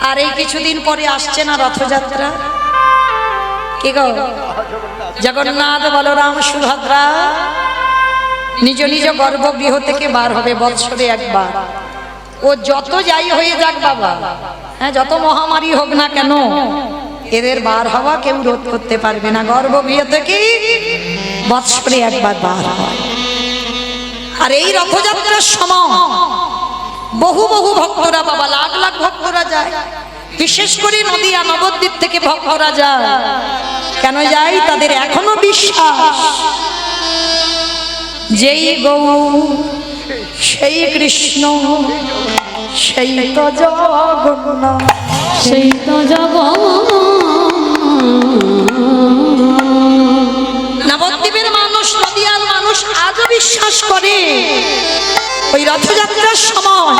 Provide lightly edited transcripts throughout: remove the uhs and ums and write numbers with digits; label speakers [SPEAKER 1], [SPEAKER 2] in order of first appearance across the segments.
[SPEAKER 1] আর এই কিছুদিন পরে আসছে না রথযাত্রা, কি গো জগন্নাথ বলরাম সুভদ্রা নিজ নিজ গর্ভগৃহ থেকে বার হবে বৎসরে একবার। ও যত যাই হয়ে যাক বাবা, হ্যাঁ যত মহামারী হোক না কেন, এদের বার হওয়া কেউ রোধ করতে পারবে না। গর্ভগৃহ থেকে বৎসরে একবার বার হয়। আর এই রথযাত্রার সময় বহু বহু ভক্তরা বাবা, লাখ লাখ ভক্তরা যায়, বিশেষ করে নদিয়া নবদ্বীপ থেকে ভক্তরা যায়। কেন যায়? তাদের এখনো বিশ্বাস যেই গৌর সেই কৃষ্ণ সেই তো জগন্নাথ,
[SPEAKER 2] সেই তো
[SPEAKER 1] নবদ্বীপের মানুষ, নদিয়ার মানুষ আজও বিশ্বাস করে ওই রথযাত্রার সময়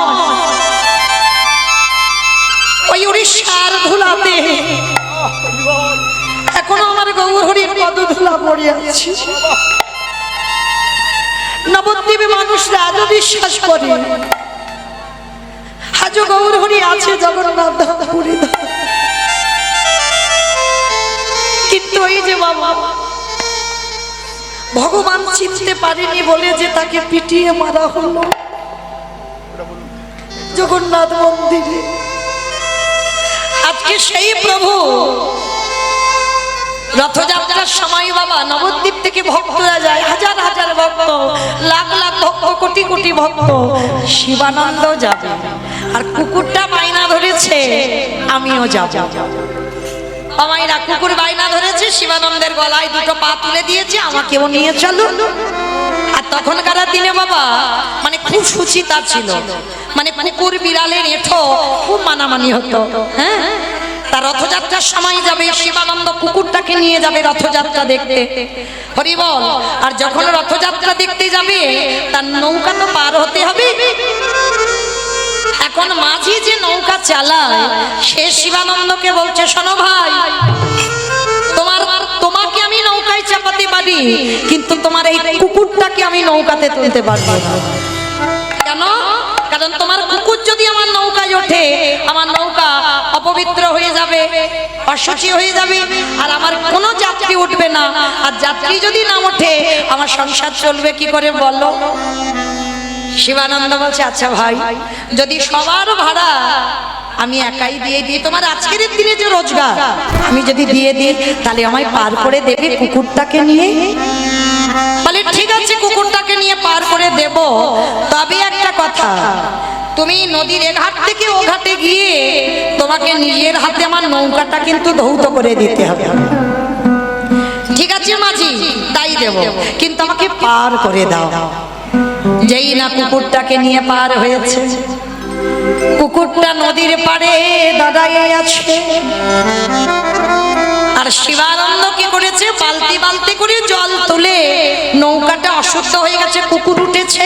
[SPEAKER 1] ওই উড়িষ্যার ধুলাতে এখনো আমার গৌর হরির পদধূলা পড়ে আছে। নবদ্বীপে মানুষরা আজও বিশ্বাস করে আজও গৌর হরি আছে জগন্নাথ ধামপুরী। কিন্তু ওই যে বাবা ভগবান চিনতে পারেনি বলে যে তাকে পিটিয়ে মারা হলো জগন্নাথ মন্দিরে। আজকে সেই প্রভু রথযাত্রার সময় বাবা নবদ্বীপ থেকে ভক্তরা যায়, হাজার হাজার ভক্ত, লাখ লাখ ভক্ত, কোটি কোটি ভক্ত। শিবানন্দ যাবে, আর কুকুরটা বাইনা ধরেছে আমিও যাব। আমায়রা কুকুর বাইনা ধরেছে, শিবানন্দের গলায় দুটো পা তুলে দিয়েছে, আমাকেও নিয়ে চলো। আর তখনকার দিনে বাবা মানে খুব সুচিতা ছিল, মানে কুকুর বিড়ালের এঁঠো খুব মানামানি হতো। হ্যাঁ, তার রথযাত্রার সময় যাবে শিবানন্দ কুকুরটাকে নিয়ে যাবে রথযাত্রা দেখতে, হরি বল। আর যখন রথযাত্রা দেখতে যাবে তার নৌকা তো পার হতে হবে। এখন মাঝি যে নৌকা চালায় সে শিবানন্দকে বলছে, শোনো ভাই, তোমাকে আমি নৌকায় চাপাতে পারি, কিন্তু তোমার এই কুকুরটাকে আমি নৌকাতে তুলতে পারবো না। কেন? কারণ তোমার কুকুর যদি আমার নৌকায় ওঠে, আমার নৌকা অপবিত্র হয়ে যাবে, অশুচি হয়ে যাবে, আর আমার কোনো যাত্রী উঠবে না। আর যাত্রী যদি না ওঠে আমার সংসার চলবে কি করে বলো? শিবানন্দ বলছে, আচ্ছা ভাই, যদি সবার ভাড়া আমি একাই দিয়ে দিই, তোমার আজকের দিনে যে রোজগার আমি যদি দিয়ে দিই, তাহলে আমায় পার করে দেবে কুকুরটাকে নিয়ে? বলে ঠিক আছে, কুকুরটাকে নিয়ে পার করে দেব, তবে একটা কথা, তুমি নদীর এ ঘাট থেকে ও ঘাটে গিয়ে তোমাকে নিজের হাতে আমার নৌকাটা কিন্তু ধৌত করে দিতে হবে। ঠিক আছে মাঝি, তাই দেব, কিন্তু আমাকে পার করে দাও। যেই না কুকুরটাকে নিয়ে পার হয়েছে, কুকুরটা নদীর পাড়ে দাঁড়িয়ে আছে, আর শিবানন্দ কি করেছে, বালতি বালতি করে জল তুলে, নৌকাটা অশুদ্ধ হয়ে গেছে, কুকুর উঠেছে,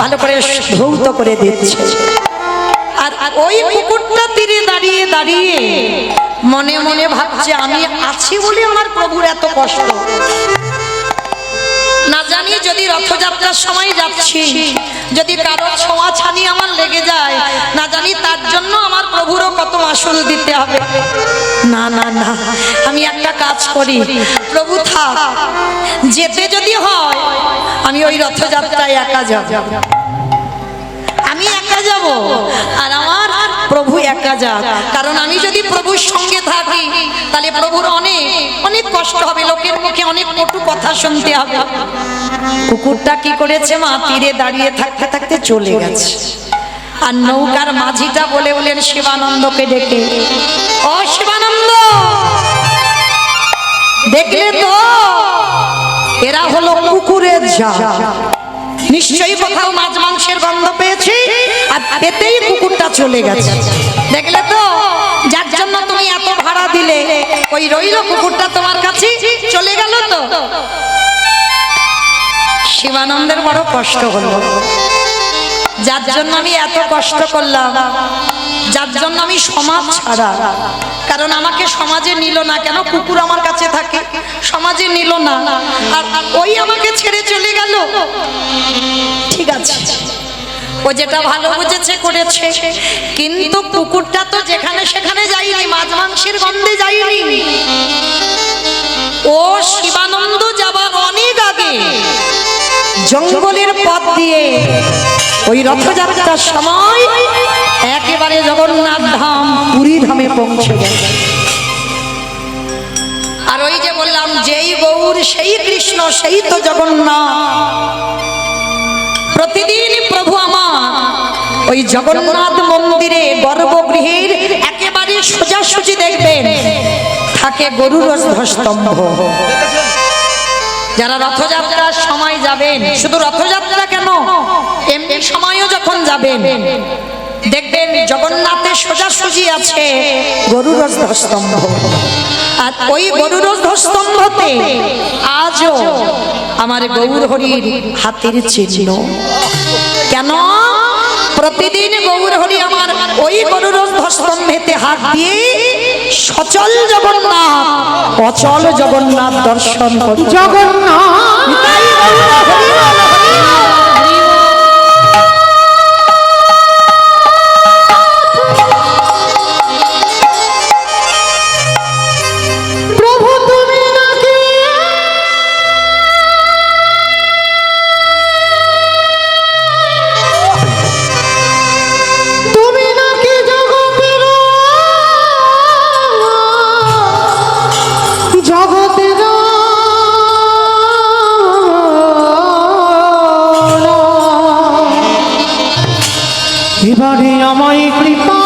[SPEAKER 1] ভালো করে ধৌত করে দিচ্ছে। আর ওই কুকুরটা তীরে দাঁড়িয়ে দাঁড়িয়ে মনে মনে ভাবছে, আমি আছি বলে আমার প্রভুর এত কষ্ট। না জানি যদি রথযাত্রার সময় যাচ্ছি, যদি কারো ছোঁয়া ছানি আমার লেগে যায়, না জানি তার জন্য আমার প্রভুরও কত মাসুল দিতে হবে। না না না, আমি একটা কাজ করি, প্রভু থাক, যেতে যদি হয় আমি ওই রথযাত্রায় একা যাব, আমি একা যাব, আর আমার প্রভু একা যাক। কারণ আমি যদি প্রভুর সঙ্গে থাকি তাহলে প্রভুর অনেক অনেক কষ্ট হবে, লোকের মুখে অনেক কটু কথা শুনতে হবে। কুকুরটা কি করেছে, মা তীরে দাঁড়িয়ে থাকতে থাকতে চলে গেছে। আর নৌকার মাঝিটা বলে বলেন শিবানন্দকে ডেকে, ও শিবানন্দ, দেখলে তো এরা হলো কুকুরের জাত, নিশ্চয়ই কোথাও মাছ মাংসের গন্ধ পেয়েছি, আর পেতেই কুকুরটা চলে গেছে। দেখলে তো, যার জন্য তুমি এত ভাড়া দিলে, ওই রইল কুকুরটা তোমার কাছে চলে গেল। তো শিবানন্দের বড় কষ্ট হলো, যার জন্য আমি এত কষ্ট করলাম, যার জন্য আমি সমাজ ছাড়া, কারণ আমাকে সমাজে নিল না। কেন? কুকুর আমার কাছে থাকে, সমাজে নিল না, আর ওই আমাকে ছেড়ে চলে গেল। ঠিক আছে, ও যেটা ভালো বুঝেছে করেছে, কিন্তু কুকুরটা তো যেখানে সেখানে মাছ মাংসের গন্ধে যাইনি। ও শিবানন্দ যাবার অনেক আগে জঙ্গলের পথ দিয়ে ওই রথযাত্রার সময় একেবারে জগন্নাথ ধাম পুরী ধামে পৌঁছে গেছে। আর ওই যে বললাম যেই গৌর সেই কৃষ্ণ সেই তো জগন্নাথ। প্রতিদিন প্রভু আমার ওই জগন্নাথ মন্দিরে গর্ভগৃহের একেবারে সোজাসুজি দেখবেন থাকে গরুর ধ্বস্তম্ভ। যারা রথযাত্রার সময় যাবেন, শুধু রথযাত্রা কেন এমনি সময়ও যখন যাবেন দেখবেন জগন্নাথের সোজাসুজি আছে গরুর ধ্বস্তম্ভ। আর ওই গরুর ধ্বস্তম্ভতে আজও আমার গৌর হরির হাতের চিহ্ন। কেন? প্রতিদিন গৌর হরি আমার ওই গরুর ধ্বস্তম্ভেতে হাত দিয়ে সচল জগন্নাথ অচল জগন্নাথ দর্শন করে। জগন্নাথ
[SPEAKER 2] এবারে আমায় কৃপা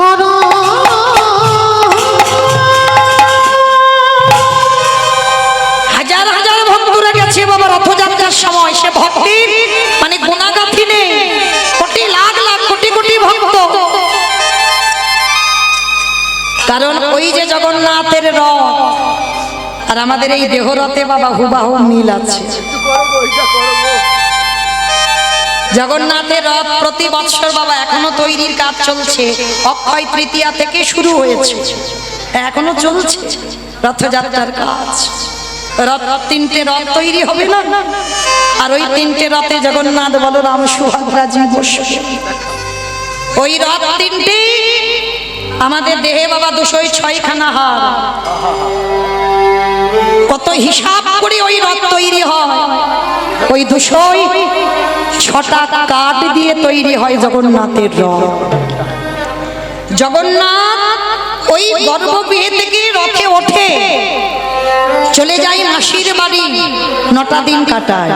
[SPEAKER 2] করো।
[SPEAKER 1] হাজার হাজার ভক্তরা গেছে বাবা রথযাত্রার সময়। সে ভক্তির মানে গুণাগাথি নেই, কোটি লাখ লাখ কোটি কোটি ভক্ত। কারণ ওই যে জগন্নাথের রথ আর আমাদের এই দেহ রথে বাবা হুবাহু মিল আছে। জগন্নাথের রথ প্রতি বৎসর বাবা এখনো তৈরির কাজ চলছে। অক্ষয় তৃতীয়া থেকে শুরু হয়েছে, এখনো চলছে রথযাত্রার কাজ। রথ তিনটে রথ তৈরি হবে না, আর ওই তিনটে রথে জগন্নাথ বলরাম সুভদ্রা জি বসবে। ওই রথ তিনটে আমাদের দেহে বাবা 206খানা হাড়। কত হিসাব করে ওই রথ তৈরি হয়। ওই 206টা কাঠ দিয়ে তৈরি হয় জগন্নাথের রথ। জগন্নাথ ওই গর্ভগৃহ থেকে রথে ওঠে, চলে যায় মাসির বাড়ি, 9টা দিন কাটায়।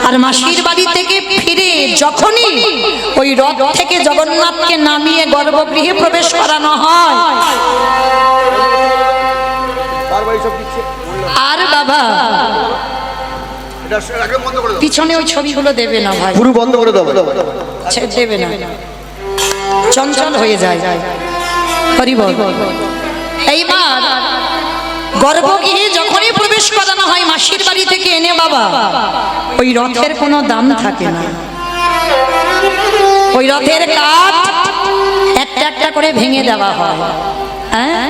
[SPEAKER 1] আর মাসির বাড়ি থেকে ফিরে যখনই ওই রথ থেকে জগন্নাথকে নামিয়ে গর্ভগৃহে প্রবেশ করানো হয়, আর বাবা পিছনে ওই ছবিগুলো দেবে না ভাই,
[SPEAKER 3] পুরো বন্ধ করে দাও,
[SPEAKER 1] দেবে না, চঞ্চল হয়ে যায়। হরি বল। এইবার গর্ভগৃহে যখনই প্রবেশ করানো হয় মাসির বাড়ি থেকে এনে বাবা, ওই রথের কোনো দাম থাকে না। ওই রথের কাঠ একটা একটা করে ভেঙে দেওয়া হয়। হ্যাঁ,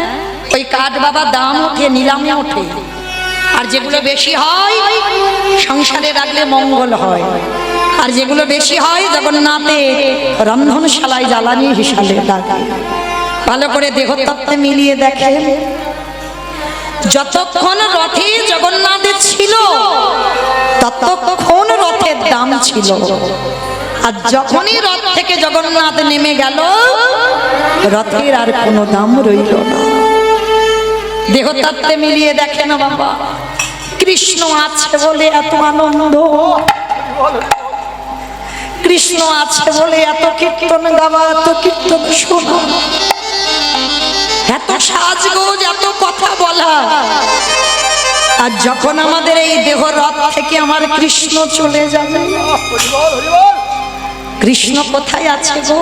[SPEAKER 1] ওই কাঠ বাবা দাম ওঠে, নিলামে ওঠে। আর যেগুলো বেশি হয় সংসারে রাখলে মঙ্গল হয়, আর যেগুলো বেশি হয় জগন্নাথের রন্ধনশালায় জ্বালানি হিসাবে লাগে। ভালো করে দেহতত্ত্বে মিলিয়ে দেখেন, যতক্ষণ রথে জগন্নাথের ছিল ততক্ষণ রথের দাম ছিল। আর যখনই রথ থেকে জগন্নাথ নেমে গেল রথের আর কোনো দাম রইল না। দেহতত্ত্বে মিলিয়ে দেখেন বাবা, কৃষ্ণ আছে বলে এত আনন্দ, কৃষ্ণ আছে বলে এত কীর্তন গাওয়া, এত কীর্তন শোনা, এত সাজগোজ, এত কথা বলা। আর যখন আমাদের এই দেহ রথ থেকে আমার কৃষ্ণ চলে যাবে, কৃষ্ণ কোথায় আছে গো?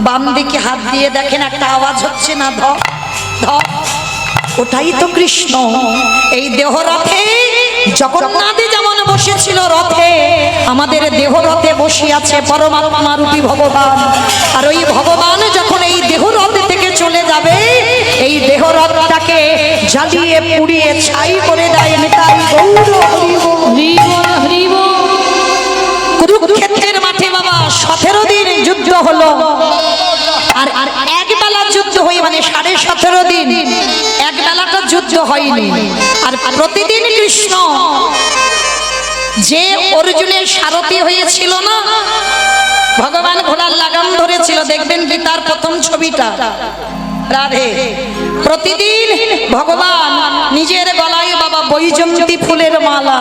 [SPEAKER 1] বাম দিকে হাত দিয়ে দেখেন, একটা আওয়াজ হচ্ছে না, ধপ ধপ, ওটাই তো কৃষ্ণ। এই দেহ রথে জগন্নাথে যেমন বসেছিল রথে, আমাদের দেহ রথে বসে আছে পরমাত্মা রূপী ভগবান। আর ওই ভগবান যখন এই দেহ রথে থেকে চলে যাবে, এই দেহ রথটাকে জ্বালিয়ে পুড়িয়ে ছাই করে দেয় নিতাই কুরুক্ষেত্রের মাঠে বাবা 17 দিন যুদ্ধ হলো। আর আর এক বেলা যুদ্ধ হয়ে মানে 17.5 দিন এক বেলাটা যুদ্ধ হয়নি। আর প্রতিদিন কৃষ্ণ যে অর্জুনের সারথি হয়েছিল না, ভগবান ঘোড়ার লাগাম ধরেছিল, দেখবেন গীতার প্রথম ছবিটা রাধে। প্রতিদিন ভগবান নিজের গলায় বাবা বৈজয়ন্তী ফুলের মালা,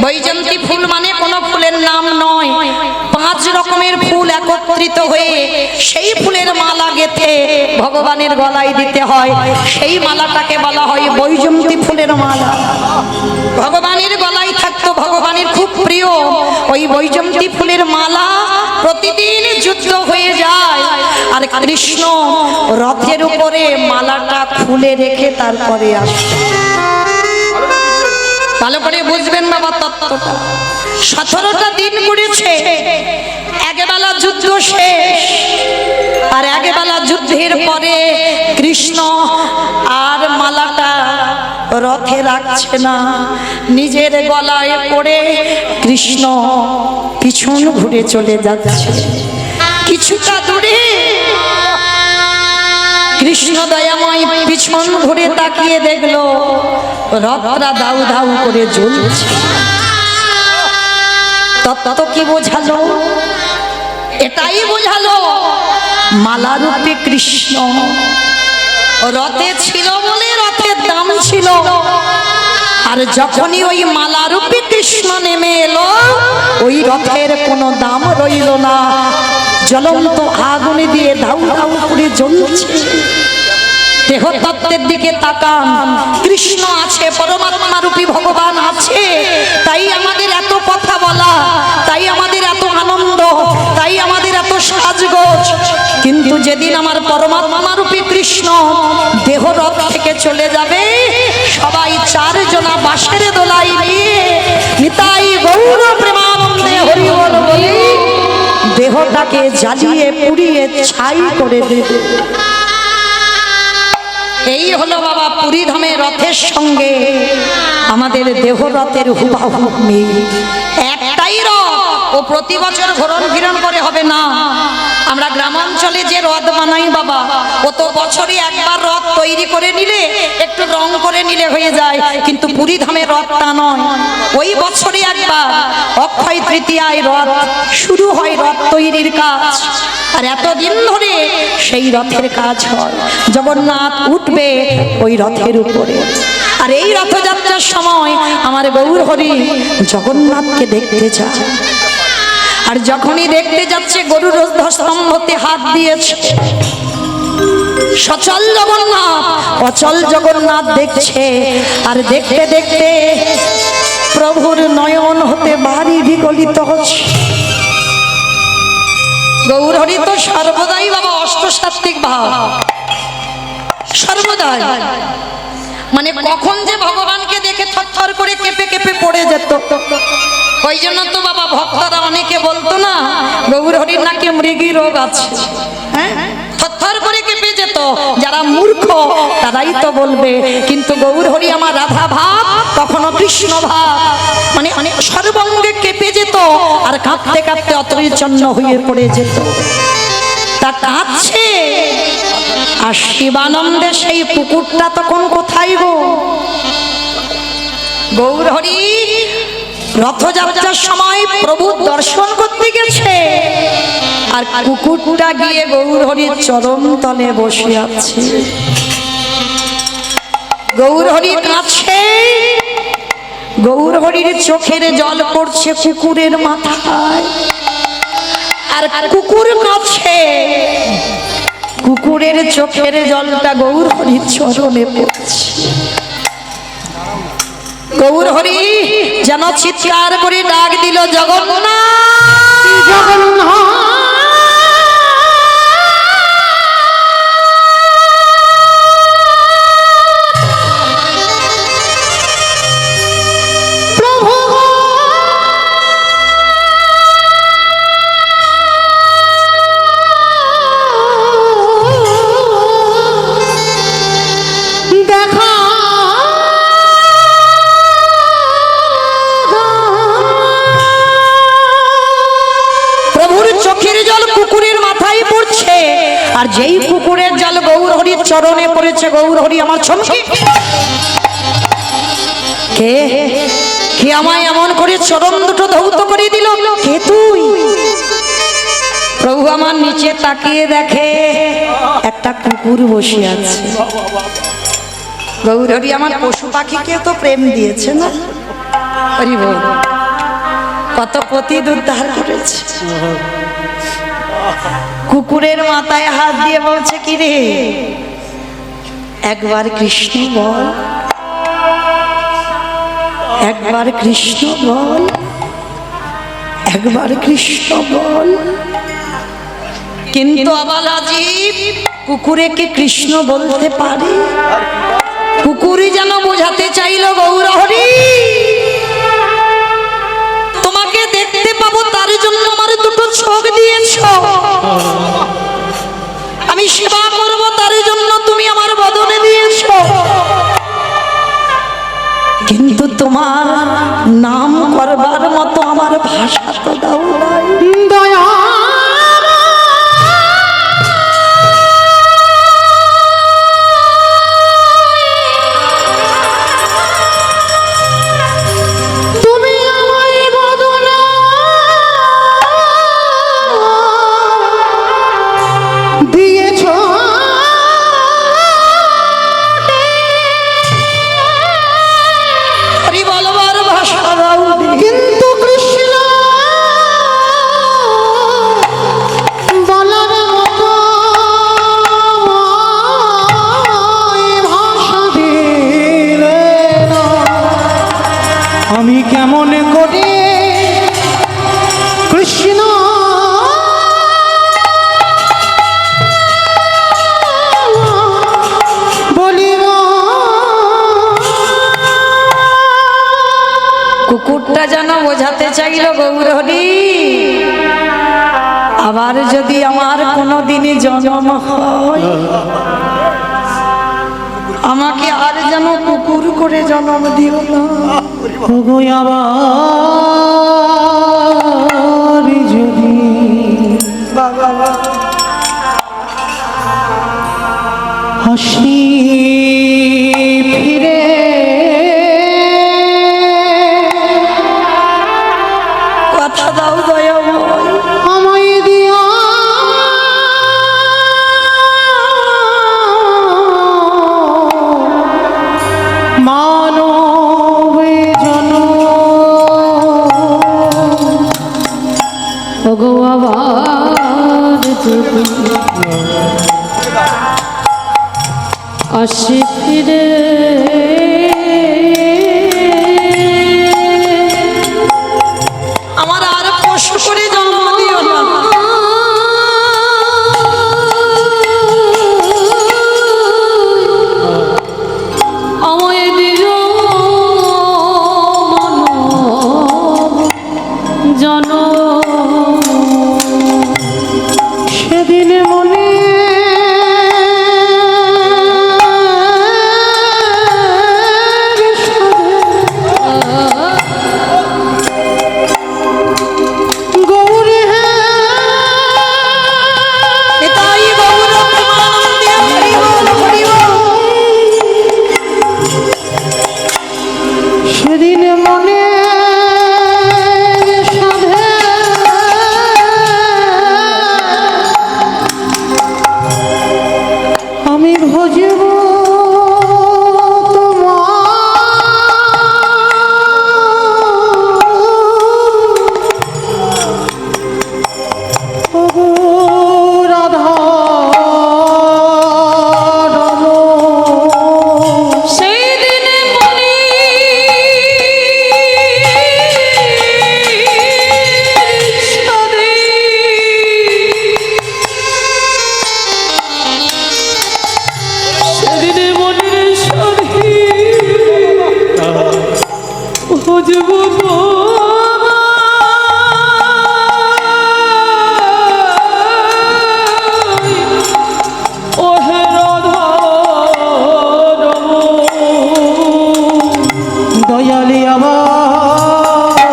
[SPEAKER 1] বৈজয়ন্তী ফুল মানে কোনো ফুলের নাম নয়, 5 রকমের ফুল একত্রিত হয়ে সেই ফুলের মালা গেঁথে ভগবানের গলায় দিতে হয়। সেই মালাটাকে বলা হয় বৈজয়ন্তী ফুলের মালা। ভগবানের গলায় থাকতো, ভগবানের খুব প্রিয় ওই বৈজয়ন্তী ফুলের মালা। প্রতিদিন যুদ্ধ হয়ে যায় আর কৃষ্ণ রথের উপরে মালাটা খুলে রেখে তারপরে আসে। ভালো করে বুঝবেন বাবা তত্ত্বটা। 17টা দিন করেছে, একবেলা যুদ্ধ শেষ। আর একবেলা যুদ্ধের পরে কৃষ্ণ আর মালাটা রথে রাখছে না, নিজের গলায় পড়ে কৃষ্ণ পিছন ঘুরে চলে যাচ্ছে। কিছুটা দূরে কৃষ্ণ দয়াময় পিছন ঘুরে তাকিয়ে দেখলো রথটা দাউ দাউ করে জ্বলছে। তত কি বোঝালো? এটাই বোঝালো মালা রূপে কৃষ্ণ রথে ছিল বলে রথের দাম ছিল। আর যখনই ওই মালা রূপে কৃষ্ণ নেমে এলো, ওই রথের কোনো দাম রইল না, জ্বলন্ত আগুনে দিয়ে দাউ দাউ করে জ্বলছে। দেহতত্ত্বের দিকে তাকান, কৃষ্ণ আছে, পরমাত্মা রূপী ভগবান আছে, তাই আমাদের এত কথা বলা, তাই আমাদের এত আনন্দ, তাই আমাদের এত সাজগোজ। কিন্তু যেদিন আমার পরমাত্মা রূপী কৃষ্ণ দেহ রথ থেকে চলে যাবে, সবাই 4 জনা বাঁশের দোলাই নিয়ে নিতাই গৌর প্রেমানন্দে হরি বল বলি দেহটাকে জ্বালিয়ে পুড়িয়ে ছাই করে দেবে। এই হলো বাবা পুরী ধামে রথের সঙ্গে আমাদের দেহ রথের হুবাহু মিল। একটাই রথ, ও প্রতি বছর ঘোরণ ফিরন করে হবে না। আমরা গ্রামাঞ্চলে যে রথ বানাই বাবা, ও তো বছরে একবার রথ তৈরি করে নিলে একটু রং করে নিলে হয়ে যায়, কিন্তু পুরী ধামের রথটা নয়, ওই বছরে একবার অক্ষয় তৃতীয়ায় রথ শুরু হয়, রথ তৈরির কাজ। আর এতদিন ধরে সেই রথের কাজ হয়। জগন্নাথ উঠবে ওই রথের উপরে। আর এই রথযাত্রার সময় আমার গৌর হরি জগন্নাথকে দেখতে যায়। আর যখনই দেখতে যাচ্ছে, গরুর স্তম্ভতে হাত দিয়েছে, সচল জগন্নাথ অচল জগন্নাথ দেখছে। আর দেখতে দেখতে প্রভুর নয়ন হতে বাড়ি বিগলিত হচ্ছে। গৌর হরি তো সর্বদাই বাবা অষ্টসাত্ত্বিক ভাব, সর্বদাই। মানে কখন যে ভগবানকে দেখে থরথর করে কেঁপে কেঁপে পড়ে যেত। ওই জন্য তো বাবা ভক্তরা অনেকে বলতো না গৌর হরির নাকি মৃগী রোগ আছে, হ্যাঁ, থরথর করে কেঁপে যেত। যারা মূর্খ তারাই তো বলবে, কিন্তু গৌর হরি আমার রাধা ভাব, কখনো কৃষ্ণ ভাব, মানে অনেক সর্বঙ্গে কেঁপে যেত। আর কাঁপতে কাঁপতে অতরিচ্ছন্ন হয়ে পড়ে যেত। তা কাঁদছে, আর শিবানন্দে সেই পুকুরটা তখন কোথায় গো? গৌর হরি রথযাত্রার সময় প্রভু দর্শন করতে গেছে, আর কুকুরটা গিয়ে গৌর হরির চরণ তলে বসে আছে। গৌর হরি কাছে, গৌর হরির চোখের জল পড়ছে কুকুরের মাথায়। আর কুকুর কাছে, কুকুরের চোখের জলটা গৌর হরির চরণে পড়ছে। গৌর হরি যেন চিৎকার করে ডাক দিল, জগন্নাথ জগন্নাথ। আর যেই কুকুরের জল গৌর হরির চরণে পড়েছে, গৌর হরি আমার ছমকি কে কে আমায় এমন করে চরণ দুটো ধৌত করে দিল? কে তুই? প্রভু আমার নিচে তাকিয়ে দেখে একটা কুকুর বসে আছে। গৌর হরি আমার পশু পাখিকে তো প্রেম দিয়েছে না? হরি বল, কত পতিত উদ্ধার করেছে। কুকুরের মাথায় হাত দিয়ে বলছে, কি রে একবার কৃষ্ণ বল, একবার কৃষ্ণ বল, একবার কৃষ্ণ বল। কিন্তু আবার আজীব, কুকুরে কি কৃষ্ণ বলতে পারে? কুকুরই যেন বোঝাতে চাইল, গৌর হরি তোমাকে দেখতে পাবো তার জন্য আমার দুটো চোখ দিয়েছ, আমি সেবা করব তার জন্য তুমি আমার বদনে দিয়েছ, কিন্তু তোমার নাম করবার মতো আমার ভাষা তো দাও নাই।
[SPEAKER 2] দয়া তুমি আমায় বদনা দিয়েছ,
[SPEAKER 1] হরি বলবার ভাষা দাও নি।
[SPEAKER 2] কিন্তু কৃষ্ণ বলার মতো ভাষা দিলে না। আমি কেমন করে কৃষ্ণ বলিব?
[SPEAKER 1] কুকুরটা যেন বোঝাতে চাইল, গৌর হরি আবার যদি আমার কোনো দিনে জন্ম হয়, আমাকে আর যেন কুকুর করে জন্ম দিও না।
[SPEAKER 2] ওগো আবার যদি হাসি ফিরে
[SPEAKER 1] কথা দাও দয়াময়,
[SPEAKER 2] আমায় দিয়া মানব জনম। ওগো আবার যদি আসি ফিরে
[SPEAKER 1] আমার আর পশু করে জন্ম দিও না।
[SPEAKER 2] আমায় দিও মানব জনম। সেদিন মনে গৌরী
[SPEAKER 1] এটাই গৌর প্রেমানন্দে হরি বল, হরি বল।
[SPEAKER 2] সেদিন মনে সাধে আমি ভজব তোমার রাধা সেই দিনে মনি সেদিনে মনির সধি ভজব ওহে রাধা দয়ালি আমার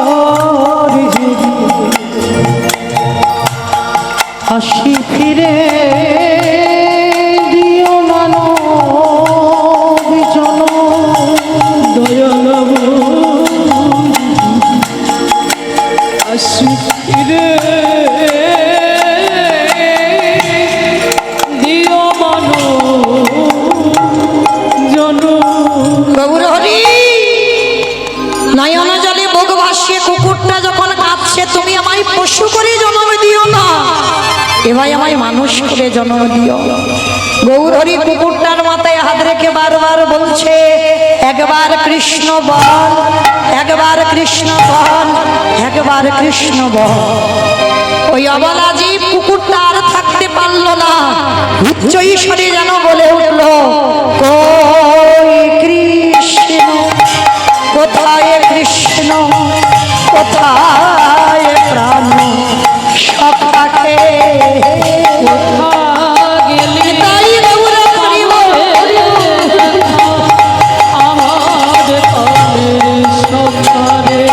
[SPEAKER 2] যদি হাসি ফিরে
[SPEAKER 1] সে তুমি আমায় পশু করে জন্ম দিও না, এবার আমায় মানুষ করে জন্ম দিও। গৌরহরি কুকুরটার মাথায় হাত রেখে বারবার বলছে, একবার কৃষ্ণ বল, একবার কৃষ্ণ বল, একবার কৃষ্ণ বল। ওই অবলা জীব কুকুরটা আর থাকতে পারলো না, উচ্চ ঈশ্বরে যেন বলে উঠলো, কই কৃষ্ণ, কোথায় কৃষ্ণ, কোথায় প্রাণ সখাকে তাই গৌর হরি বল।
[SPEAKER 2] আমার প্রাণের সখারে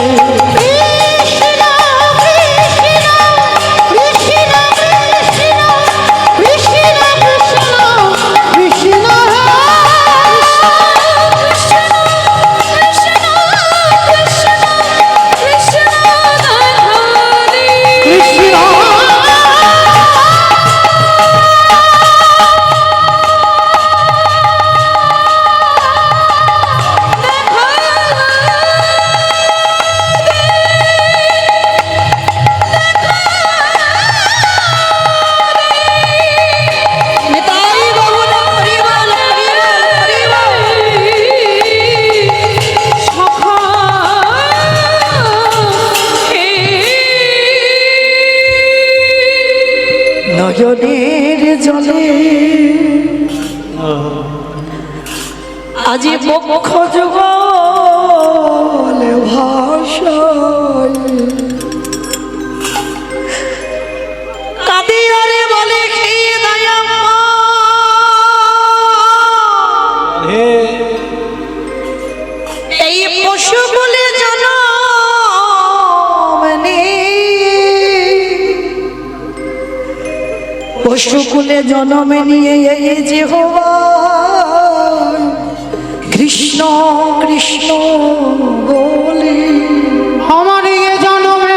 [SPEAKER 1] নয়নের জলে আজি বক্ষ যুগল ভাষায় কাঁদি আরে বলে খেয়ে দয়া এই পশু বলে জনম পশুকুলে জন্ম নিয়ে এই যে হওয়া কৃষ্ণ কৃষ্ণ বলে
[SPEAKER 2] আমার ইয়ে জন্মে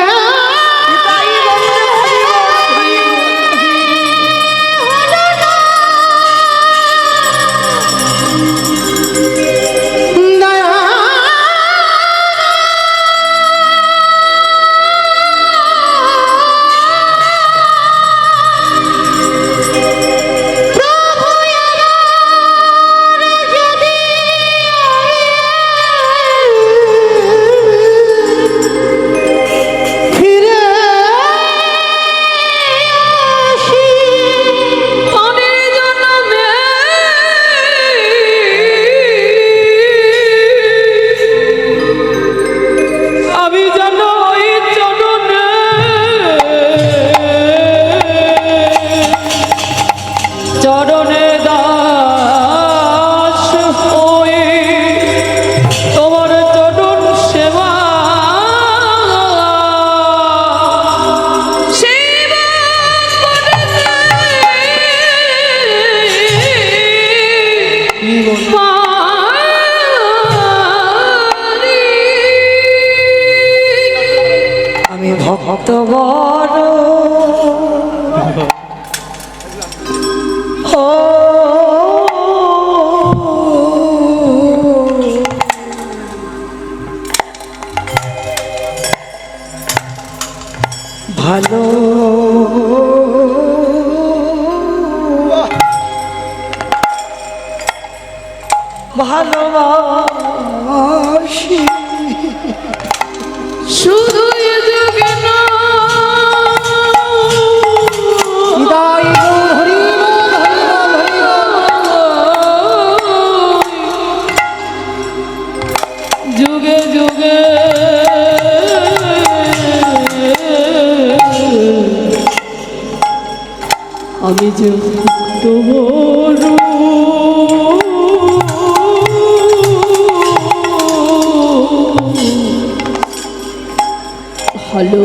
[SPEAKER 2] চরণে দাস হয়ে তোমার চরণ সেবা
[SPEAKER 1] আমি ভক্ত বড় ও ভালো ভালোবাসি
[SPEAKER 2] শুধু যুগে না
[SPEAKER 1] হৃদয় গৌর হরি
[SPEAKER 2] যুগে যুগে আমি যে তোমার ভালো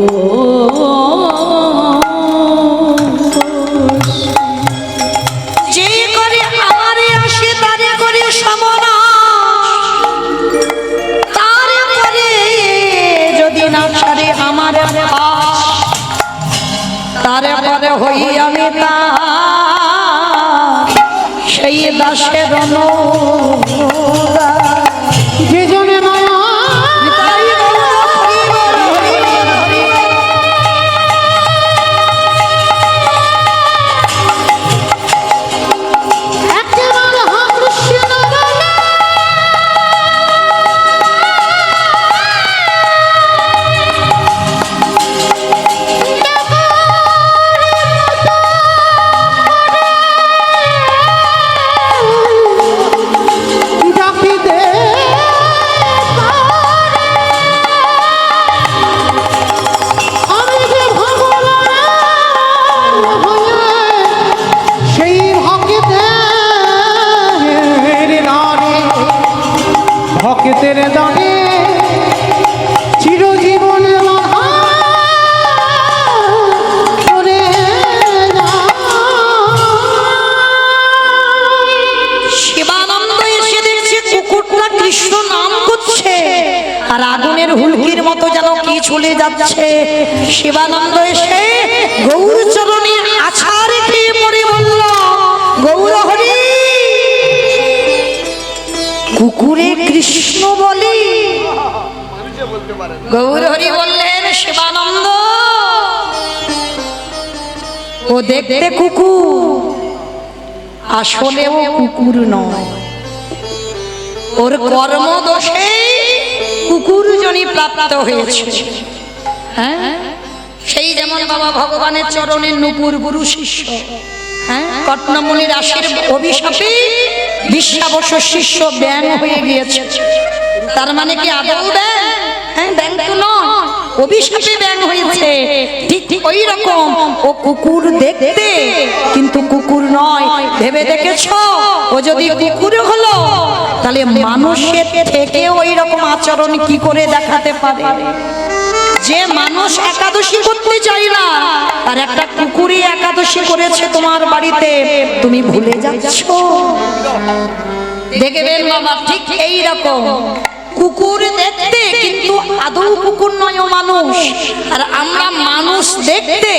[SPEAKER 1] যে করে আমারে আসে তারে করে সমনা, তারে করে যদি না ছাড়ে আমার পাশ, তারে পরে হই আমি তার সেই দাসের
[SPEAKER 2] যে জনে মায়া
[SPEAKER 3] ভক্তের দানে চিরজীবন করে
[SPEAKER 1] শিবানন্দ এসে দেখছে কুকুরটা কৃষ্ণ নাম করছে আর আগুনের হুলকির মতো যেন কি চলে যাচ্ছে। শিবানন্দ এসে গৌর চরণে আছাড় খেয়ে পড়ে বলল, গৌর হরি, কুকুরে কৃষ্ণ বলে? গৌর হরি বললেন, শিবানন্দ, ও দেখতে কুকুর, আসলে ও কুকুর নয়, ওর কর্মদোষে কুকুর জনি প্রাপ্ত হয়েছে। হ্যাঁ, সেই যেমন বাবা ভগবানের চরণের নূপুর গুরু শিষ্য, হ্যাঁ, কট্টমণির রাশির অভিশাপে বিশ্বাবশ শিষ্য ব্যাং হয়ে গিয়েছে। তার মানে কি আদৌ ব্যাং? হ্যাঁ, ব্যাং তো নয়, অভিশাপে ব্যাং হয়েছে। ঠিক ঠিক ওই রকম ও কুকুর দেখতে কিন্তু কুকুর নয়। ভেবে দেখেছো, ও যদি কুকুর হলো তাহলে মানুষের থেকে ওই রকম আচরণ কি করে দেখাতে পারে? যে মানুষ একাদশী করতে চাই না আর একটা কুকুরই একাদশী করেছে তোমার বাড়িতে, তুমি ভুলে যাচ্ছ? দেখবেন বাবা, ঠিক এই রকম কুকুর দেখতে কিন্তু আদৌ কুকুর নয়, ও মানুষ। আর আমরা মানুষ দেখতে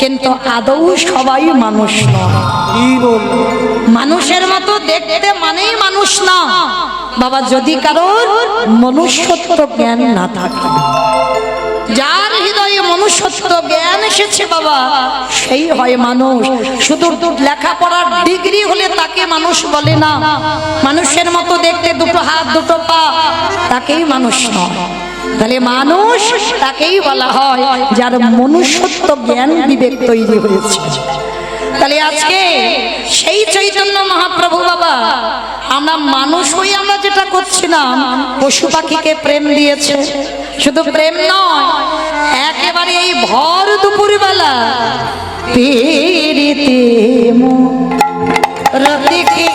[SPEAKER 1] কিন্তু আদৌ সবাই মানুষ নয়।
[SPEAKER 3] কি বলবো,
[SPEAKER 1] মানুষের মতো দেখতে মানেই মানুষ না বাবা, যদি কারোর মনুষ্যত্ব জ্ঞান না থাকে। যার হৃদয়ে মনুষ্যত্ব জ্ঞান এসেছে বাবা, সেই হয় মানুষ। শুধু লেখাপড়ার ডিগ্রি হলে তাকে মানুষ বলে না। মানুষের মতো দেখতে দুটো হাত দুটো পা, তাকেই মানুষ নয়। তাহলে মানুষ তাকেই বলা হয় যার মনুষ্যত্ব জ্ঞান বিবেক তৈরি হয়েছে। তাহলে আজকে সেই চৈতন্য মহাপ্রভু বাবা, আমরা মানুষ হয়ে আমরা যেটা করছিলাম, পশু পাখিকে প্রেম দিয়েছে। শুধু প্রেম নয়, একেবারে এই ভর দুপুর বেলা পেরিতে রতিকে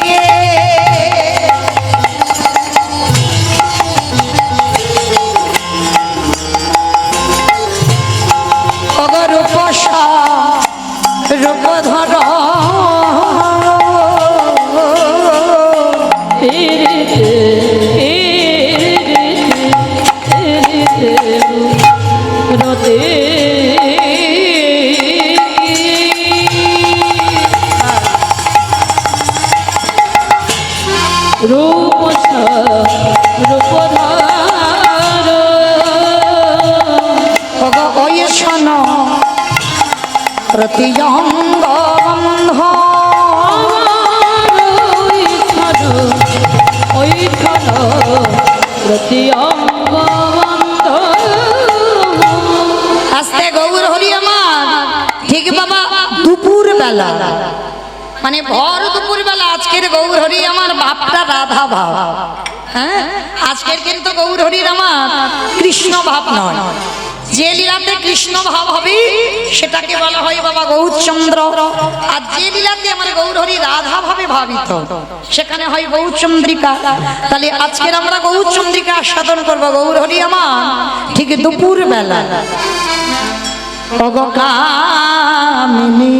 [SPEAKER 1] রূপসা রূপধর প্রতিজঙ্গ বন্ধ আস্তে গৌর হরি আমার। ঠিক বাবা, দুপুর বেলা মানে ভর দুপুর বেলা আজকের গৌর হরি আমার ভাবটা রাধা ভাব। হ্যাঁ, আজকের কিন্তু গৌর হরির আমার কৃষ্ণ ভাব নয়। যে লীলাতে কৃষ্ণ ভাব হবে সেটাকে বলা হয় বাবা গৌরচন্দ্র। আর যে লীলাতে আমার গৌর হরি রাধা ভাবে ভাবিত সেখানে হয় গৌরচন্দ্রিকা। তাহলে আজকের আমরা গৌরচন্দ্রিকা আস্বাদন করবো গৌর হরি আমার ঠিক দুপুর বেলা। কামিনী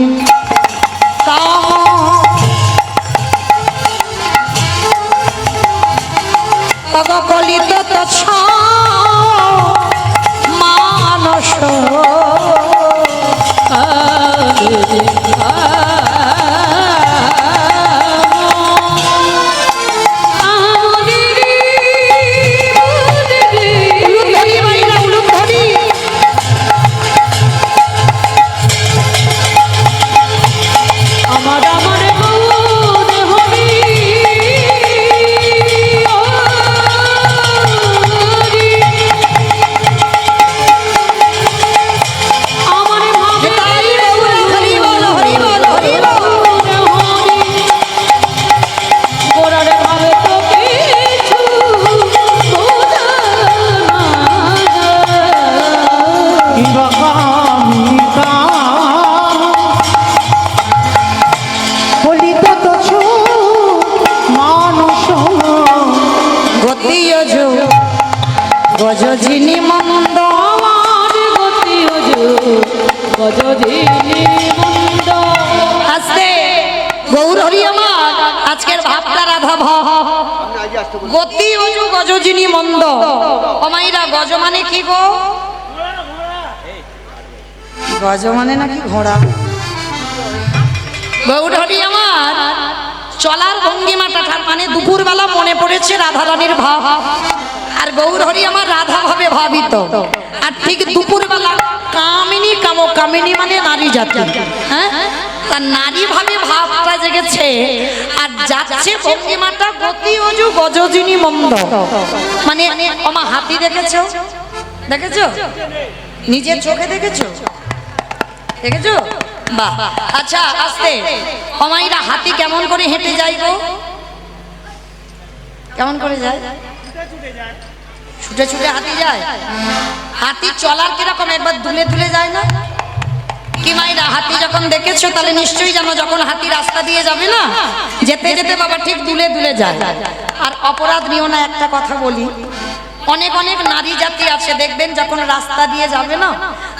[SPEAKER 1] কলিত মানস অজু গজজিনী মন্দ
[SPEAKER 2] আমার গতি অজু গজদিনী মন্দ।
[SPEAKER 1] আস্তে গৌর হরি আমার আজকের ভাবটা রাধা ভাব গতি অজু গজজিনী মন্দ। অমাইরা গজ মানে কি গো? গজ মানে নাকি ঘোড়া? গৌর হরি আমার চলার ভঙ্গিমাটা তার মানে দুপুরবেলা মনে পড়েছে রাধা রানীর ভাব। আর গৌর হরি আমার রাধা ভাবে ভাবিত। আর ঠিক দুপুরবেলা কামিনী কামিনী মানে নারী জাতি, হ্যাঁ তার নারী ভাবে ভাবটা জেগেছে। আর যাচ্ছে ভঙ্গিমাটা গতি অজু গজজিনী মন্দ, মানে আমার হাতি দেখেছো? দেখেছো? নিজের চোখে দেখেছো? দেখেছো? বাহ, আচ্ছা আস্তে অমাইরা হাতি কেমন করে হেঁটে যায় গো? কেমন করে যায়? ছুটে ছুটে হাতি যায়। হাতি চলার কিরকম একবার দুলে দুলে যায় না কি মাইরা? হাতি যখন দেখেছো তাহলে নিশ্চয়ই জানো যখন হাতি রাস্তা দিয়ে যাবে না যেতে যেতে বাবা ঠিক দুলে দুলে যায়। আর অপরাধ নিও না, একটা কথা বলি, অনেক অনেক নারী জাতি আছে দেখবেন যখন রাস্তা দিয়ে যাবে না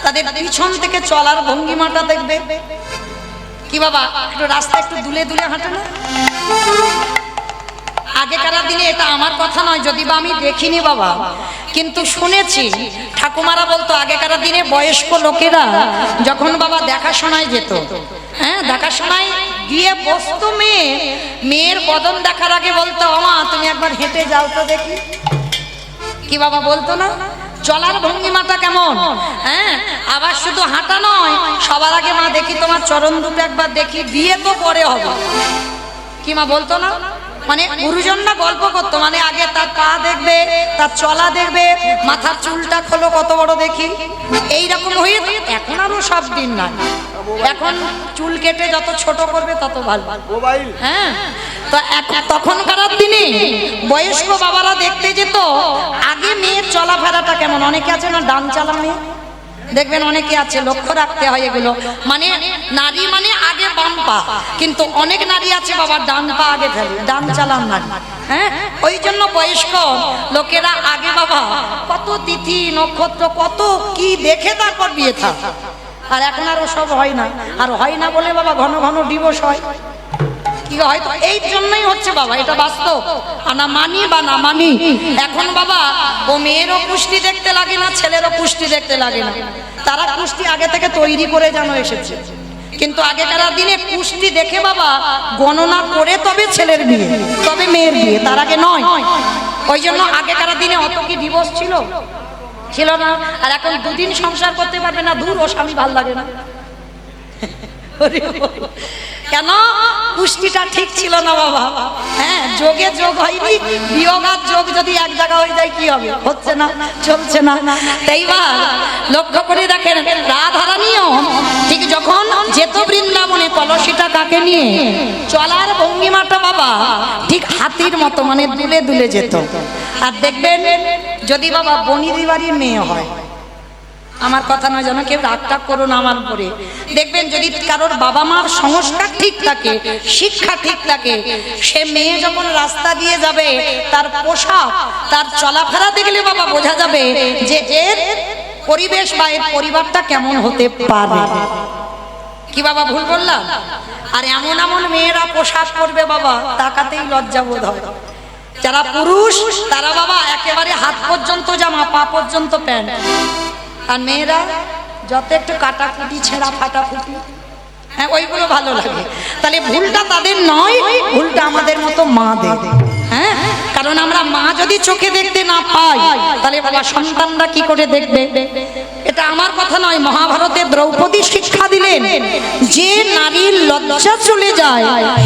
[SPEAKER 1] তাদের পিছন থেকে চলার ভঙ্গিমাটা দেখবে কি বাবা একটু রাস্তা একটু দুলে দুলে হাঁটে না? আগেকার দিনে, এটা আমার কথা নয় যদি বা আমি দেখিনি বাবা, কিন্তু শুনেছি ঠাকুমারা বলতো আগেকার দিনে বয়স্ক লোকেরা যখন বাবা দেখাশোনায় যেত, হ্যাঁ দেখাশোনায় গিয়ে বসতো মেয়ের বদন দেখার আগে বলতো আমা তুমি একবার হেঁটে যাও তো দেখি। কি বাবা বলতো না? চলার ভঙ্গিমাটা কেমন, হ্যাঁ আবার শুধু হাঁটা নয়, সবার আগে মা দেখি তোমার চরণ দুটো একবার দেখি, দিয়ে তো পরে হবে। কি মা বলতো না? মানে গুরুজনরা গল্প করতো, মানে আগে তার পা দেখবে, তার চলা দেখবে, মাথার চুলটা খোলো কত বড় দেখি, এইরকম হয়ে। এখন আরো সব দিন না, এখন চুল কেটে যত ছোট করবে তত ভালো। হ্যাঁ তো তখনকার দিনে বয়স্ক বাবারা দেখতে যেত আগে মেয়ের চলাফেরাটা কেমন। অনেকে আছে না ডান চালা মেয়ে, দেখবেন অনেকে আছে, লক্ষ্য রাখতে হয় এগুলো। মানে নারী মানে আগে বাম পা, কিন্তু অনেক নারী আছে বাবা ডান পা আগে ফেলে, ডান চালান নারী। হ্যাঁ ওই জন্য বয়স্ক লোকেরা আগে বাবা কত তিথি নক্ষত্র কত কি দেখে তারপর বিয়ে থাক। আর এখন আর ওসব হয় না, আর হয় না বলে বাবা ঘন ঘন ডিভোর্স হয়। কি হয়তো এই জন্যই হচ্ছে বাবা, এটা বাস্তব। না মানি বা না মানি, এখন বাবা ও মেয়েরও পুষ্টি দেখতে লাগে না, ছেলেরও পুষ্টি দেখতে লাগে না। তারা পুষ্টি আগে থেকে তৈরি করে জানো এসেছে, কিন্তু আগেকার দিনে পুষ্টি দেখে বাবা গণনা করে তবে ছেলের বিয়ে, তবে মেয়ের বিয়ে, তার আগে নয়। ওই জন্য আগেকার দিনে অত কি ডিভোর্স ছিল ছিল না। আর এখন দুদিন সংসার করতে পারবে না, দূর ও স্বামী ভাল লাগে না। কেন? পুষ্টিটা ঠিক ছিল না বাবা। হ্যাঁ যোগে যোগ হয়নি, বিয়োগ আর যোগ যদি এক জায়গা হয়ে যায় কি হবে? হচ্ছে না, চলছে না। এইবার লক্ষ্য করে দেখেন রাধারানীও ঠিক যখন যেত বৃন্দাবনে কলসিটা কাকে নিয়ে, চলার ভঙ্গিমাটা বাবা ঠিক হাতির মতো, মানে দুলে দুলে যেত। আর দেখবেন যদি বাবা বনিদি বাড়ির মেয়ে হয়, আমার কথা নয় যেন কেউ রাগটাগ করো না আমার উপরে, দেখবেন যদি কারোর বাবা মার সংস্কার ঠিক থাকে, শিক্ষা ঠিক থাকে, সে মেয়ে যখন রাস্তা দিয়ে যাবে তার পোশাক তার চলাফেরা দেখলে বাবা বোঝা যাবে যে এর পরিবেশ বা এর পরিবারটা কেমন হতে পারে। কি বাবা ভুল বললাম? আর এমন এমন মেয়েরা পোশাক করবে বাবা তাকাতেই লজ্জা বোধ হয়। যারা পুরুষ তারা বাবা একেবারে হাত পর্যন্ত জামা, পা পর্যন্ত প্যান্ট, আর মেয়েরা যত একটু কাটাকুটি ছেঁড়া ফাটাফুটি, হ্যাঁ ওইগুলো ভালো লাগে। তাহলে ভুলটা তাদের নয়, ভুলটা আমাদের মতো মাদের। হ্যাঁ কারণ আমরা মা যদি চোখে দেখতে না পাই তাহলে বাবা সন্তানরা কি করে দেখবে? এটা আমার কথা নয়, মহাভারতে দ্রৌপদী শিক্ষা দিলেন যে নারীর লজ্জা চলে যায়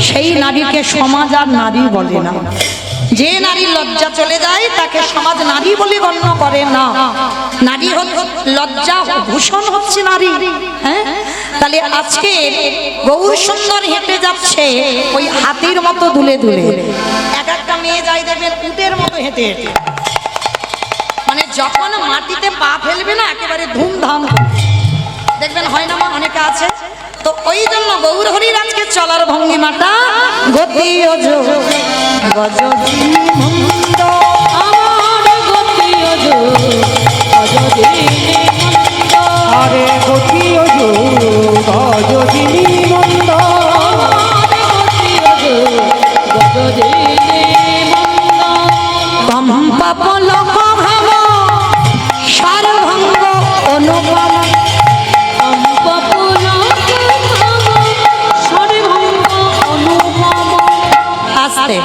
[SPEAKER 1] সেই নারীকে সমাজ আর নারী বলে না। যে নারীর লজ্জা চলে যায় তাকে সমাজ নারী বলে গণ্য করে না। নারী লজ্জা ভূষণ হচ্ছে নারী। হ্যাঁ তাহলে আজকে গৌর সুন্দর হেঁটে যাচ্ছে ওই হাতির মতো দুলে দুলে, এক একটা মেয়ে যাই দেবেন উটের মতো হেঁটে হেঁটে, মানে যখন মাটিতে পা ফেলবে না একেবারে ধুমধাম দেখবেন, হয় না মা? অনেকে আছে তো ওই জন্য গৌর হরির আজকে চলার ভঙ্গিমাটা গতি অজ গজজিনী মন্দ। পুলক ভাব সর্বঙ্গ অনুপম।
[SPEAKER 2] চম্পা পুলক ভাব সর্বঙ্গ অনুপম।
[SPEAKER 1] আস্তে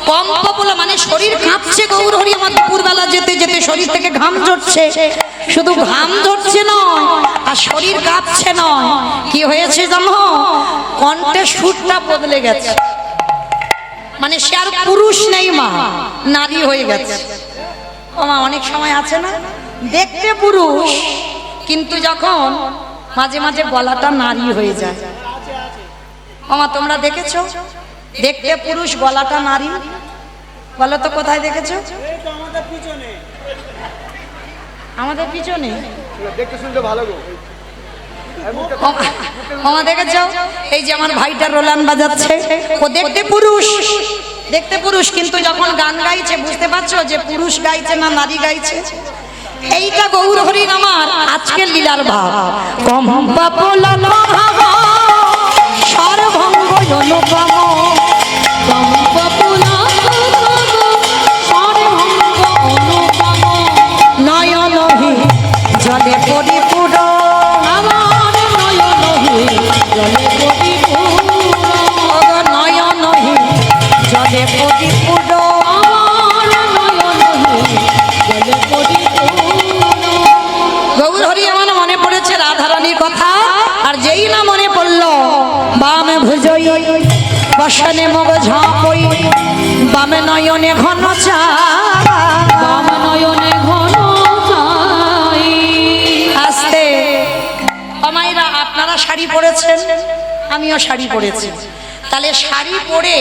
[SPEAKER 1] কম্পবল মানে শরীর কাঁপছে গৌর হরি আমার। দুপুরবেলা যেতে যেতে শরীর থেকে ঘাম ঝরছে, শুধু ঘাম ঝরছে নয় আর শরীর কাঁপছে নয়, কি হয়েছে জানো, কণ্ঠের সুরটা বদলে গেছে। মানে সে আর পুরুষ নেই মা, নারী হয়ে গেছে। ও মা অনেক সময় আছে না দেখতে পুরুষ কিন্তু যখন মাঝে মাঝে গলাটা নারী হয়ে যায়। ও মা তোমরা দেখেছো দেখতে পুরুষ গলাটা নারী? বলো তো কোথায় দেখেছো? আমাদের পিছনে
[SPEAKER 3] দেখতে শুনতে ভালো গো।
[SPEAKER 1] ওমা দেখেছো এই যে আমার ভাইটা রোলান বাজাচ্ছে, ও দেখতে পুরুষ, দেখতে পুরুষ কিন্তু যখন গান গাইছে বুঝতে পারছো যে পুরুষ গাইছে না নারী গাইছে? এইটা গৌর হরির আমার আজকের লীলার ভাব। কম্পা পুলক ভাব সর্বঙ্গ অনুপম।
[SPEAKER 2] চম্পা পুলক ভাব সর্বঙ্গ অনুপম।
[SPEAKER 1] নয়নহি জলে পরিপূর্ণ।
[SPEAKER 2] আমার নয়নহি জলে পরিপূর্ণ।
[SPEAKER 1] নয়নহি জলে পরিপূর্ণ।
[SPEAKER 2] আমার নয়নহি জলে পরিপূর্ণ।
[SPEAKER 1] গৌর হরি আমার মনে পড়েছে রাধারানীর কথা, আর যেই না মনে পড়লো বামে ভুজই বসনে মগ ঝাঁপই বামে নয়নে ঘন চা।
[SPEAKER 2] বাম নয়নে ঘন চাই।
[SPEAKER 1] আস্তে আমাইরা আপনারা শাড়ি পরেছেন, আমিও শাড়ি পরেছি, তাহলে শাড়ি পরে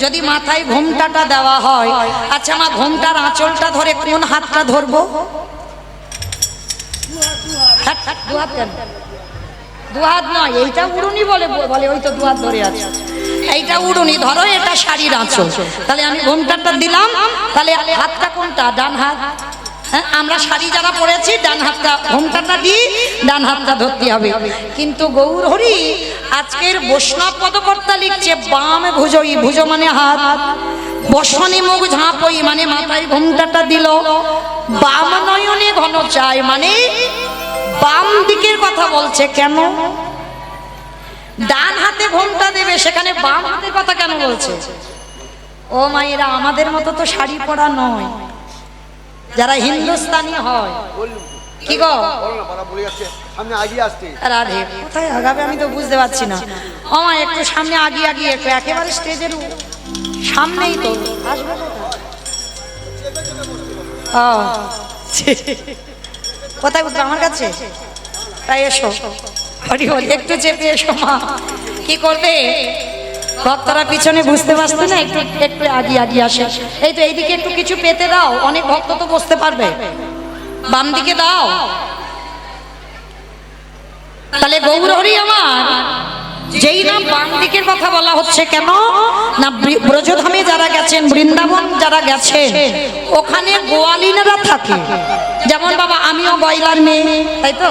[SPEAKER 1] যদি মাথায় ঘোমটাটা দেওয়া হয়, আচ্ছা আমার ঘোমটার আঁচলটা ধরে কোন হাতটা ধরবো? দু হাত কেন? দু হাত নয়, এইটা উড়ুনি বলে বলে ওই তো দু হাত ধরে আছে, এইটা উড়ুনি ধরো, এটা শাড়ির আঁচল। তাহলে আমি ঘোমটাটা দিলাম, তাহলে হাতটা কোনটা? ডান হাত। হ্যাঁ আমরা শাড়ি যারা পরেছি ডান হাতটা ঘোমটাটা দিয়ে ডান হাতটা ধরতে হবে। কিন্তু গৌর হরি আজকের বৈষ্ণব পদকর্তা লিখছে বাম ভুজই, ভুজ মানে হাত, বসনে মুখ ঝাঁপই মানে মাথায় ঘোমটাটা দিল, বাম নয়নে ঘন চাই মানে বাম দিকের কথা বলছে। কেন ডান হাতে ঘোমটা দেবে সেখানে বাম হাতের কথা কেন বলছে? ও মায়েরা আমাদের মতো তো শাড়ি পরা নয়, যারা হিন্দুস্তানি হয়। কি গো রাধে কোথায় আগাবে আমি তো বুঝতে পারছি না। ও মা একটু সামনে আগিয়ে আগিয়ে একটু, একেবারে স্টেজের সামনেই তো আসবে। ও কোথায় উঠবে? আমার কাছে? তাই এসো, হরি হরি একটু চেপে এসো মা। কি করবে ভক্তরা পিছনে বুঝতে পারছে না, একটু একটু আগিয়ে আগিয়ে আসে। এই তো এইদিকে একটু কিছু পেতে দাও, অনেক ভক্ত তো বসতে পারবে। বাম দিকে দাও। তাহলে গৌর হরি আমার যেই না বাম দিকের কথা বলা হচ্ছে, কেন না ব্রজধামে যারা গেছেন, বৃন্দাবন যারা গেছেন, ওখানে গোয়ালিনেরা থাকে। যেমন বাবা আমিও গয়লার মেয়ে, তাই তো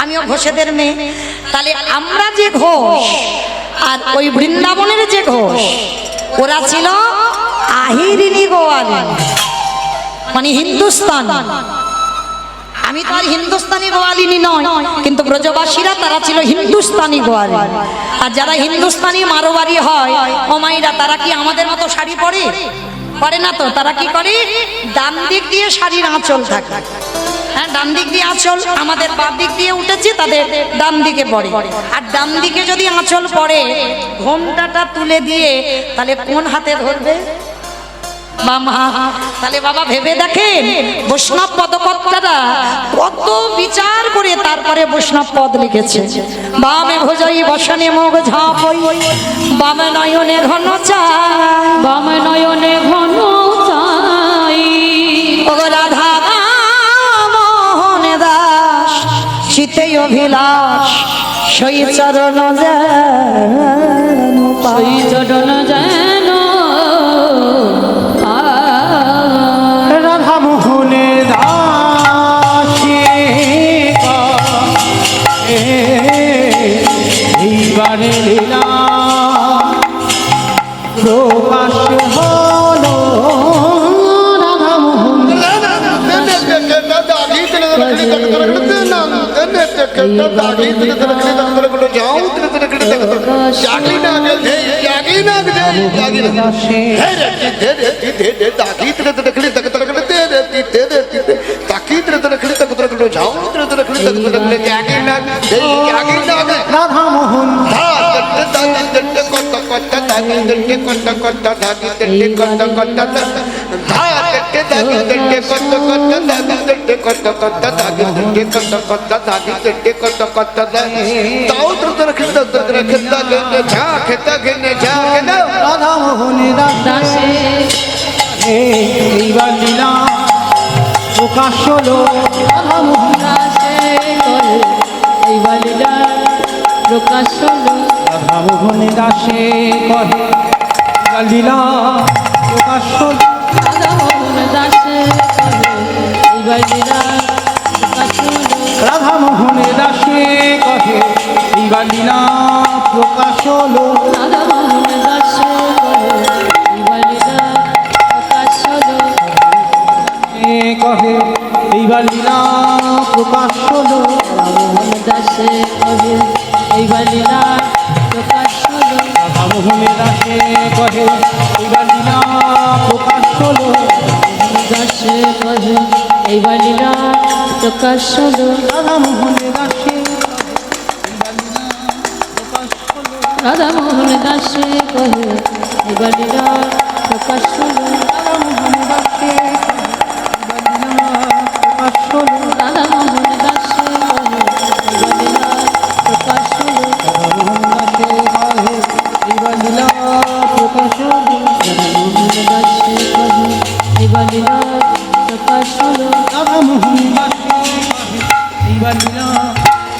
[SPEAKER 1] আমিও ঘোষেদের মেয়ে। তাহলে আমরা যে ঘোষ আর ওই বৃন্দাবনের যে ঘোষ, ওরা ছিল আহিরিনী গোয়ালিন মানে হিন্দুস্তান। আমি তো আর হিন্দুস্তানি গোয়ালিনী নয়, কিন্তু ব্রজবাসীরা তারা ছিল হিন্দুস্তানি গোয়ালিন। আর যারা হিন্দুস্তানি মারোয়ারি হয় ওমাইরা, তারা কি আমাদের মতো শাড়ি পরে? পরে না তো। তারা কি করে? ডান দিক দিয়ে শাড়ির আঁচল থাকে। হ্যাঁ ডান দিক দিয়ে আঁচল, আমাদের বাম দিক দিয়ে উঠেছে, তাদের ডান দিকে পড়ে। আর ডান দিকে যদি আঁচল পড়ে, ঘোমটাটা তুলে দিয়ে তাহলে কোন হাতে ধরবে? বাম হাত। তাহলে বাবা ভেবে দেখেন বৈষ্ণব পদকর্তারা কত বিচার করে তারপরে বৈষ্ণব পদ লিখেছে। বামে ভোজই বসনে মুখ ঝাঁপই বামে নয়নে ঘন চাই।
[SPEAKER 2] বাম নয়নে ঘন চাই।
[SPEAKER 1] ও রাধা মোহন দাস চিতে অভিলাষ সই চরণ যেন পাই।
[SPEAKER 2] সই চরণ যেন
[SPEAKER 3] রাধা মোহনে দাসে এইবারে লীলা প্রকাশ হলো। রাধা মোহন करता ताकि तेरे तेरे तेरे तेरे को जाऊं तेरे तेरे तेरे तेरे जागी ना दे जागी ना दे जागी ना दे ताकि तेरे तेरे तेरे तेरे तेरे ताकि तेरे तेरे तेरे तेरे को जाऊं तेरे तेरे तेरे तेरे जागी ना दे राधा मोहन রাধা মোহন
[SPEAKER 2] দাসে
[SPEAKER 3] এইবার লীলা প্রকাশ হলো রাধা মোহন
[SPEAKER 2] দাসে করে এইবার লীলা প্রকাশ হলো
[SPEAKER 3] রাধা মোহন দাসে কহে এইবার লীলা প্রকাশ হলো
[SPEAKER 2] রাধা মোহন দাসে করে এইবার লীলা প্রকাশ হলো
[SPEAKER 3] রাধা মোহন দাসে কহে এইবার লীলা প্রকাশ হলো
[SPEAKER 2] রাধা মোহন দাসে করে এইবার লীলা প্রকাশ হলো
[SPEAKER 3] কহে এইবার লীলা প্রকাশ হলো
[SPEAKER 2] মোহন দাসে করে এইবার লীলা প্রকাশ হলো
[SPEAKER 3] রাধা মোহন দাসে কহে এইবার লীলা প্রকাশ হলো
[SPEAKER 2] দাসে করে এইবার লীলা প্রকাশ হলো
[SPEAKER 3] রাধা মোহন দাসে
[SPEAKER 2] রাধা মোহন দাসে কহে এইবার লীলা প্রকাশ হলো
[SPEAKER 3] রাধা মোহন দাসে প্রকাশ হলো
[SPEAKER 2] রাধা মোহন দাসে কহে এইবার লীলা প্রকাশ হলো
[SPEAKER 3] মোহন দাসে কহে এইবার লীলা প্রকাশ হলো
[SPEAKER 2] মোহন দাসে কহে এইবার লীলা প্রকাশ হলো
[SPEAKER 3] রাধা মোহন দাসে কহে এইবার লীলা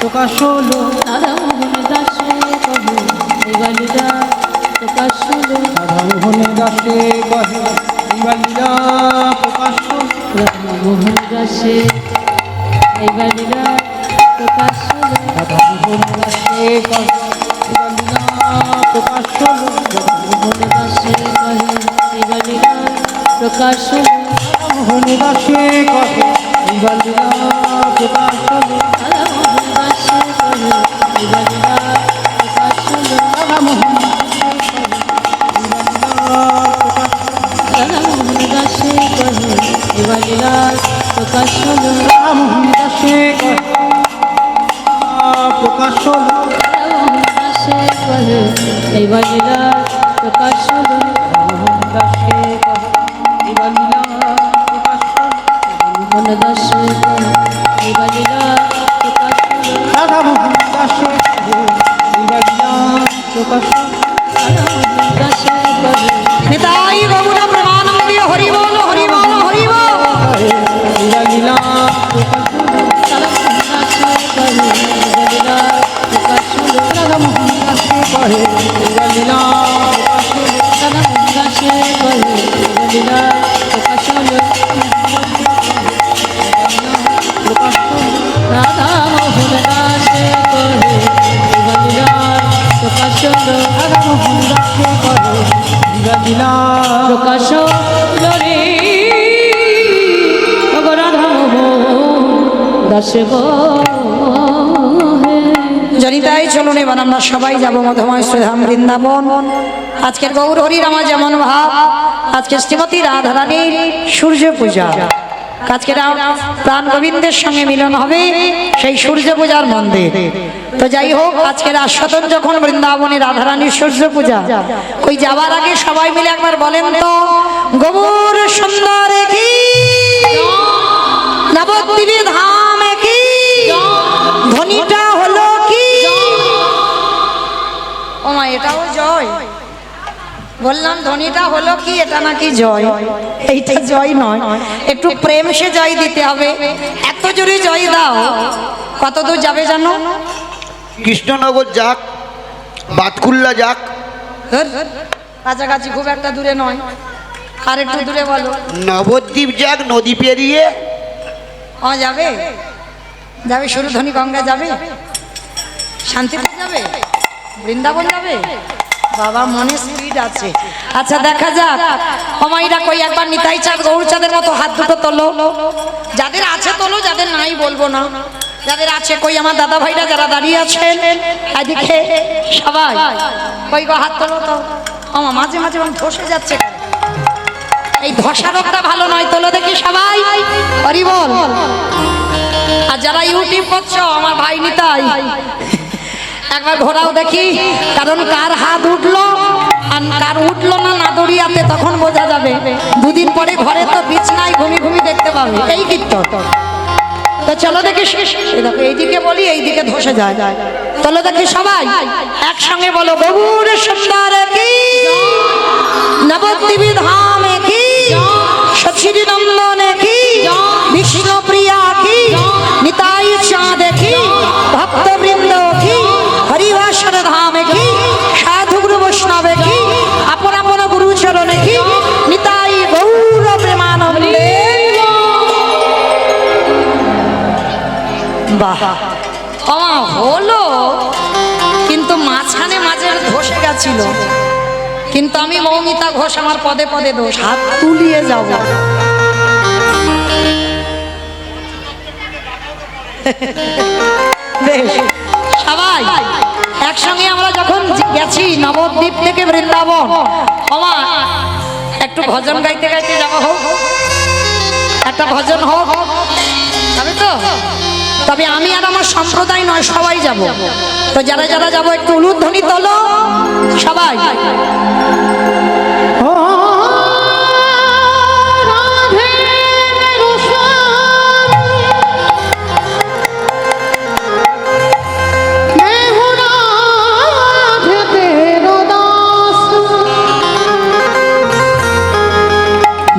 [SPEAKER 3] প্রকাশ হলো
[SPEAKER 2] রাধা মোহন দাসে কহে এইবার লীলা প্রকাশ হলো
[SPEAKER 3] রাধা মোহন দাসে কহে এইবার লীলা প্রকাশ হলো
[SPEAKER 2] রাধা মোহন দাসে এইবার লীলা প্রকাশ হলো
[SPEAKER 3] রাধা মোহন দাসে কহে এইবার লীলা প্রকাশ হলো
[SPEAKER 2] মোহন দাসে কহে এইবার লীলা প্রকাশ হলো
[SPEAKER 3] মোহন দাসে কহে এইবার লীলা প্রকাশ হলো
[SPEAKER 2] রাধা মোহন দাসে কহে এইবার লীলা প্রকাশ হলো
[SPEAKER 3] রাধা মোহন
[SPEAKER 2] রাধা মোহন দাসে কহে এইবার লীলা প্রকাশ হলো
[SPEAKER 3] রাধা মোহন দাসে কহে প্রকাশ হলো
[SPEAKER 2] রাধা মোহন দাসে কহে এইবার লীলা প্রকাশ হলো
[SPEAKER 3] মোহন দাসে কহে এইবার লীলা প্রকাশ হলো
[SPEAKER 2] মোহন দাসে কহে এইবার লীলা প্রকাশ হলো
[SPEAKER 3] রাধা মোহন দাসে কহে এইবার লীলা প্রকাশ হলো
[SPEAKER 2] রাধা মোহন দাসে কহে
[SPEAKER 1] নিতাই গৌর প্রেমানন্দে হরি বল হরি বল হরি বল।
[SPEAKER 3] এইবার লীলা প্রকাশ হলো
[SPEAKER 2] রাধা মোহন দাসে কহে এইবার লীলা প্রকাশ হলো
[SPEAKER 3] রাধা মোহন দাসে কহে এইবার লীলা প্রকাশ হলো
[SPEAKER 2] রাধা মোহন দাসে কহে এইবার লীলা প্রকাশ হলো
[SPEAKER 3] প্রকাশ হলো
[SPEAKER 2] রাধা মোহন দাসে কহে এইবার লীলা প্রকাশ হলো
[SPEAKER 3] রাধা মোহন দাসে কহে এইবার লীলা
[SPEAKER 2] প্রকাশ হলো রে ওগো রাধা মোহন দাসে গো হে
[SPEAKER 1] জনিতাই চলুন এবার আমরা সবাই যাব মধুময় শ্রীধাম বৃন্দাবন। আজকের গৌর হরির আমার যেমন ভাব, আজকে শ্রীমতী রাধারানীর সূর্য পূজা, আজকে প্রাণ গোবিন্দের সঙ্গে মিলন হবে সেই সূর্য পূজার মন্দির। তো যাই হোক, আজকের আস্বাদন যখন বৃন্দাবনে রাধারানীর সূর্য পূজা, ওই যাওয়ার আগে সবাই মিলে একবার বলেন তো, গৌর সুন্দর কি নবদ্বীপে ধাম কি ধ্বনিটা হলো কি? ও মা, এটাও জয় বললাম, ধ্বনিটা হলো কি? এটা নাকি জয়? এইটা জয় নয়, একটু প্রেম সে জয় দিতে হবে। এত জোরে জয় দাও, কত দূর যাবে জানো?
[SPEAKER 3] কৃষ্ণনগর যাক, বাতকুল্লা যাক,
[SPEAKER 1] কাছাকাছি, খুব একটা দূরে নয়। আর একটু দূরে বলো।
[SPEAKER 3] নবদ্বীপ যাক, নদী পেরিয়ে
[SPEAKER 1] যাবে যাবে সুরধ্বনি গঙ্গা যাবে, শান্তিপুর যাবে, বৃন্দাবন যাবে। বাবা, মনে স্পিড আছে। আচ্ছা, দেখা যাক। অমাইরা কই একবার নিতাই চাঁদ গৌরচাঁদের মতো হাত দুটো তোলো। যাদের আছে তোলো, যাদের নাই বলবো না। যাদের আছে কই আমার দাদা ভাইরা যারা দাঁড়িয়ে আছেন এদিকে সবাই কই গো হাত তোলো তো আমার মাঝে মাঝে আমার ধসে যাচ্ছে কেন? এই ধসা রোগটা ভালো নয়, তোলো দেখি সবাই হরি বল। আর যারা ইউটিউব করছো আমার ভাই নিতাই একবার ঘোরাও দেখি, কারণ কার হাত উঠলো আর কার উঠলো না নাদরিয়াতে তখন বোঝা যাবে। দুদিন পরে ঘরে তো বিছনায় ঘুমি ঘুমি দেখতে পাবে এই কীর্তন। তো চলো দেখি এই দেখো এইদিকে বলি এইদিকে ধসে যায়। চলো দেখি সবাই একসঙ্গে বলো গৌর সুন্দর কি নবদ্বীপ ধাম কি সচিরি নন্দন কি বিষ্ণু প্রিয়া কি নিতাই চাঁদ কি ভক্তবৃন্দ কি হরিবাসর ধাম কি সাধু গুরু বৈষ্ণব কি আপন আপন গুরু চরণ কি নিতাই গৌর প্রেমানন্দে। বাহ হলো, কিন্তু মাঝখানে মাঝে ধসে গেছিল, কিন্তু আমি মৌমিতা ঘোষ আমার পদে পদে দোষ, হাত তুলিয়ে যাব। বেশ সবাই একসঙ্গে আমরা যখন গেছি নবদ্বীপ থেকে বৃন্দাবন, আমার একটু ভজন গাইতে গাইতে যাওয়া হোক, একটা ভজন হোক তবে তো। তবে আমি আর আমার সম্প্রদায় নয়, সবাই যাব। তো যারা যারা যাবো একটু উলুধ্বনি তোলো সবাই।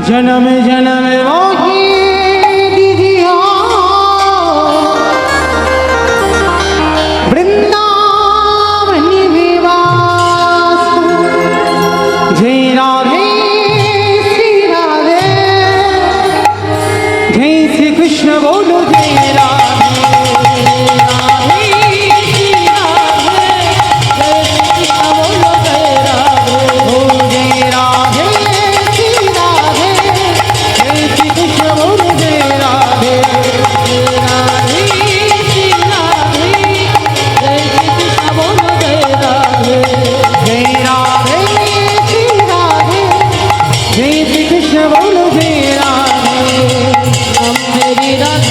[SPEAKER 2] जन्म जन्म मोही दीजिया वृंदावन निवास जय राधे श्री राधे जय श्री कृष्ण बोलो जय राधे राधे श्री राधे जय श्री कृष्ण बोलो जय राधे ओ जय राधे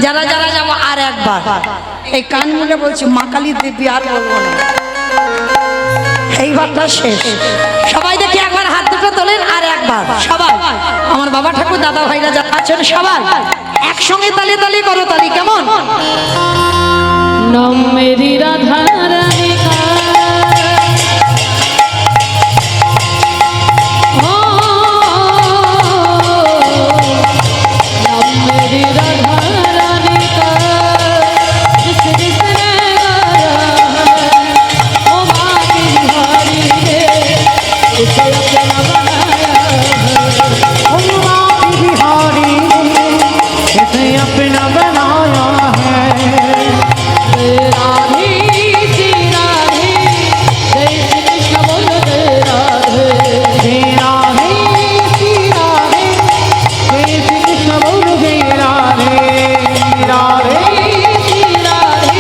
[SPEAKER 1] যারা যারা যাবো আর একবার এই কান মুখে বলছি মা কালী দেবী আর বলবো না, এইবারটা শেষ। সবাই দেখি একবার হাত দুটো তোলেন আর একবার সবাই আমার বাবা ঠাকুর দাদা ভাইরা যারা আছেন সবাই একসঙ্গে তালে তালে করো তালি কেমন।
[SPEAKER 2] नाम मेरी राधा रानी का नाम मेरी राधा रानी का जिस जिसने गाया वो माँ की बिहारी है उसे अपना बनाया वो माँ की बिहारी है उसे अपना बनाया है। राधे श्री राधे जय श्री कृष्ण बोलो जय राधे जय राधे श्री राधे जय श्री कृष्ण बोलो जय राधे राधे श्री राधे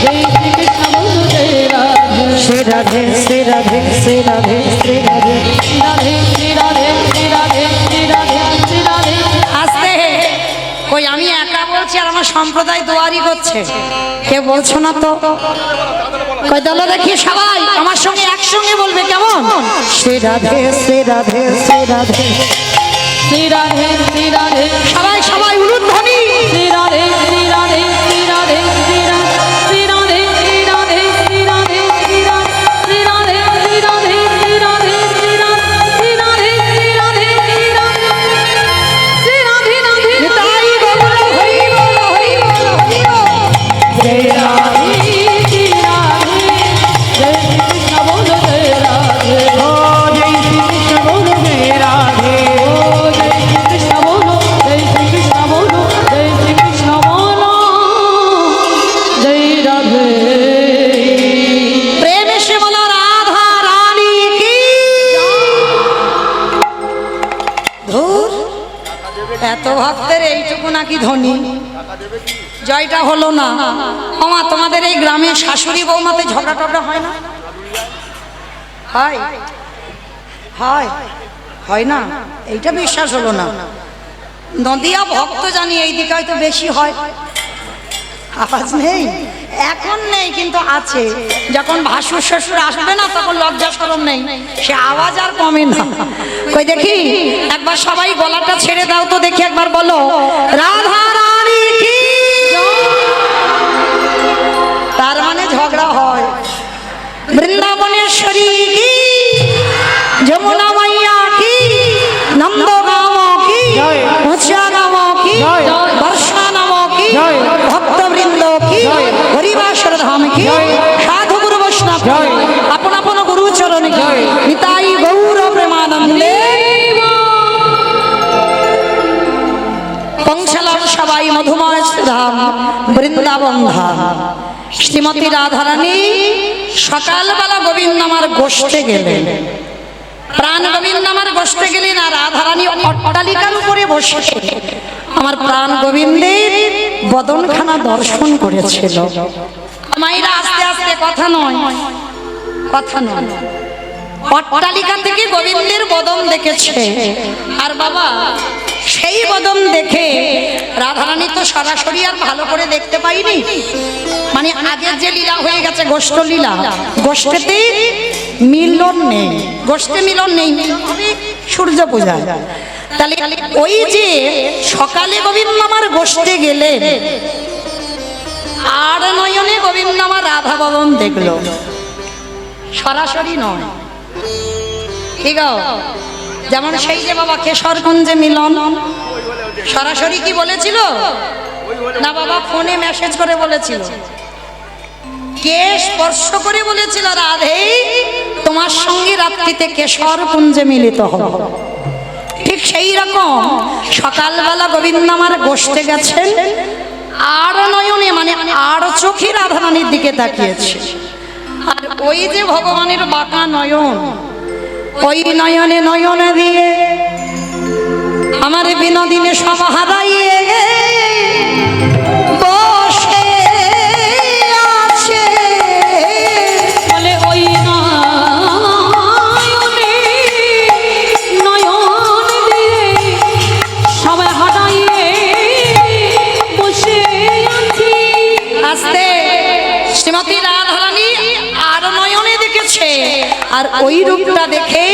[SPEAKER 2] जय श्री कृष्ण बोलो जय राधे
[SPEAKER 1] श्री राधे श्री राधे श्री राधे श्री राधे
[SPEAKER 2] राधे श्री राधे श्री राधे श्री राधे श्री राधे।
[SPEAKER 1] আসতে কই আমি একা বলছি আর আমার সম্প্রদায় দুয়ারি করছে, কে বলছো না তো? কই দলে দেখি সবাই আমার সঙ্গে একসঙ্গে বলবে কেমন। শ্রী রাধে শ্রী রাধে শ্রী রাধে
[SPEAKER 2] শ্রী রাধে শ্রী রাধে
[SPEAKER 1] সবাই সবাই উলুধ্বনি।
[SPEAKER 2] শ্রী রাধে শ্রী রাধে শ্রী রাধে শ্রী রাধে শ্রী রাধে শ্রী রাধে শ্রী রাধে শ্রী রাধে শ্রী রাধে শ্রী রাধে শ্রী রাধে শ্রী রাধে শ্রী রাধে শ্রী রাধে শ্রী রাধে রাধে
[SPEAKER 1] নিতাই গৌর হরি বল হরি বল হরি বল।
[SPEAKER 2] জয় রাধে শ্রী রাধে জয় শ্রী কৃষ্ণ বলো জয় রাধে ও জয় শ্রী কৃষ্ণ বলো জয় রাধে ও জয় শ্রী কৃষ্ণ বলো জয় শ্রী কৃষ্ণ বলো জয় শ্রী কৃষ্ণ বলো জয় রাধে
[SPEAKER 1] প্রেম সে বলো রাধা রানী কি। ধুর, এত ভক্তের এইটুকু নাকি ধ্বনি, জয়টা হলো না। মামা তোমাদের এই গ্রামে শাশুড়ি বৌমাতে ঝগড়া টগড়া হয় না? হয় হয় হয় না? এইটা বিশ্বাস হলো না। নদিয়া ভক্ত জানি এই দিকে হয়তো বেশি হয়। আওয়াজ নেই এখন, নেই কিন্তু আছে। যখন ভাসুর শ্বশুর আসবে না তখন লজ্জা শরম নেই, সে আওয়াজ আর কমে না। কই দেখি একবার সবাই গলাটা ছেড়ে দাও তো দেখি, একবার বলো রাধা রানী কি। তার মানে ঝগড়া হয়। বৃন্দাবনেশ্বরী কি, যমুনা মাইয়া কি, নন্দগাঁও কি, উঁচাগাঁও কি, বর্ষানাম কি, ভক্তবৃন্দ কি, হরিবাসর ধাম কি, সাধু গুরু বৈষ্ণব কি, আপন আপন গুরু চরণ কি, নিতাই গৌর প্রেমানন্দে পৌঁছালাম সবাই মধুময় ধাম বৃন্দাবন ধাম। শ্রীমতী রাধারানী সকালবেলা গোবিন্দ আমার গোষ্ঠে গেলেন, প্রাণ গোবিন্দ আমার গোষ্ঠে গেলেন। আর রাধারানী অট্টালিকার উপরে বসে আমার প্রাণ গোবিন্দের বদনখানা দর্শন করেছিল। মায়েরা আস্তে আস্তে, কথা নয় কথা নয়, অট্টালিকা থেকে গোবিন্দের বদন দেখেছে। আর বাবা সেই বদন দেখে রাধারানী তো সরাসরি আর ভালো করে দেখতে পাইনি, মানে আগের যে লীলা হয়ে গেছে গোষ্ঠ লীলা, গোষ্ঠীতে মিলন নেই, গোষ্ঠী মিলন নেই, মিলন হবে সূর্য পূজা। তাহলে ওই যে সকালে গোবিন্দ আমার গোষ্ঠে গেলে আর নয়নে গোবিন্দ আমার রাধা বদন দেখলো, সরাসরি নয়। ঠিক আছে, যেমন সেই যে বাবা কেশরগঞ্জে মিলন, সরাসরি কি বলেছিল না বাবা, ফোনে মেসেজ করে বলেছিল, কে স্পর্শ করে বলেছিল রাধে তোমার সঙ্গে রাত্রিতে কেশরকুঞ্জে মিলিত হব। ঠিক সেই রকম সকালবেলা গোবিন্দ আমার গোষ্ঠে গেছেন, আর নয়নে মানে আর চোখে রাধারানীর দিকে তাকিয়েছে। আর ওই যে ভগবানের বাঁকা নয়ন, ওই নয়নে নয়ন দিয়ে আমার বিনোদিনী সব হারাইয়ে বসে আছে।
[SPEAKER 2] বলে ওই নয়নে নয়ন দিয়ে সবাই হারাইয়ে বসে আছি।
[SPEAKER 1] আস্তে শ্রীমতী রাধারানী আর নয়নে দেখেছে, আর ওই রূপটা দেখে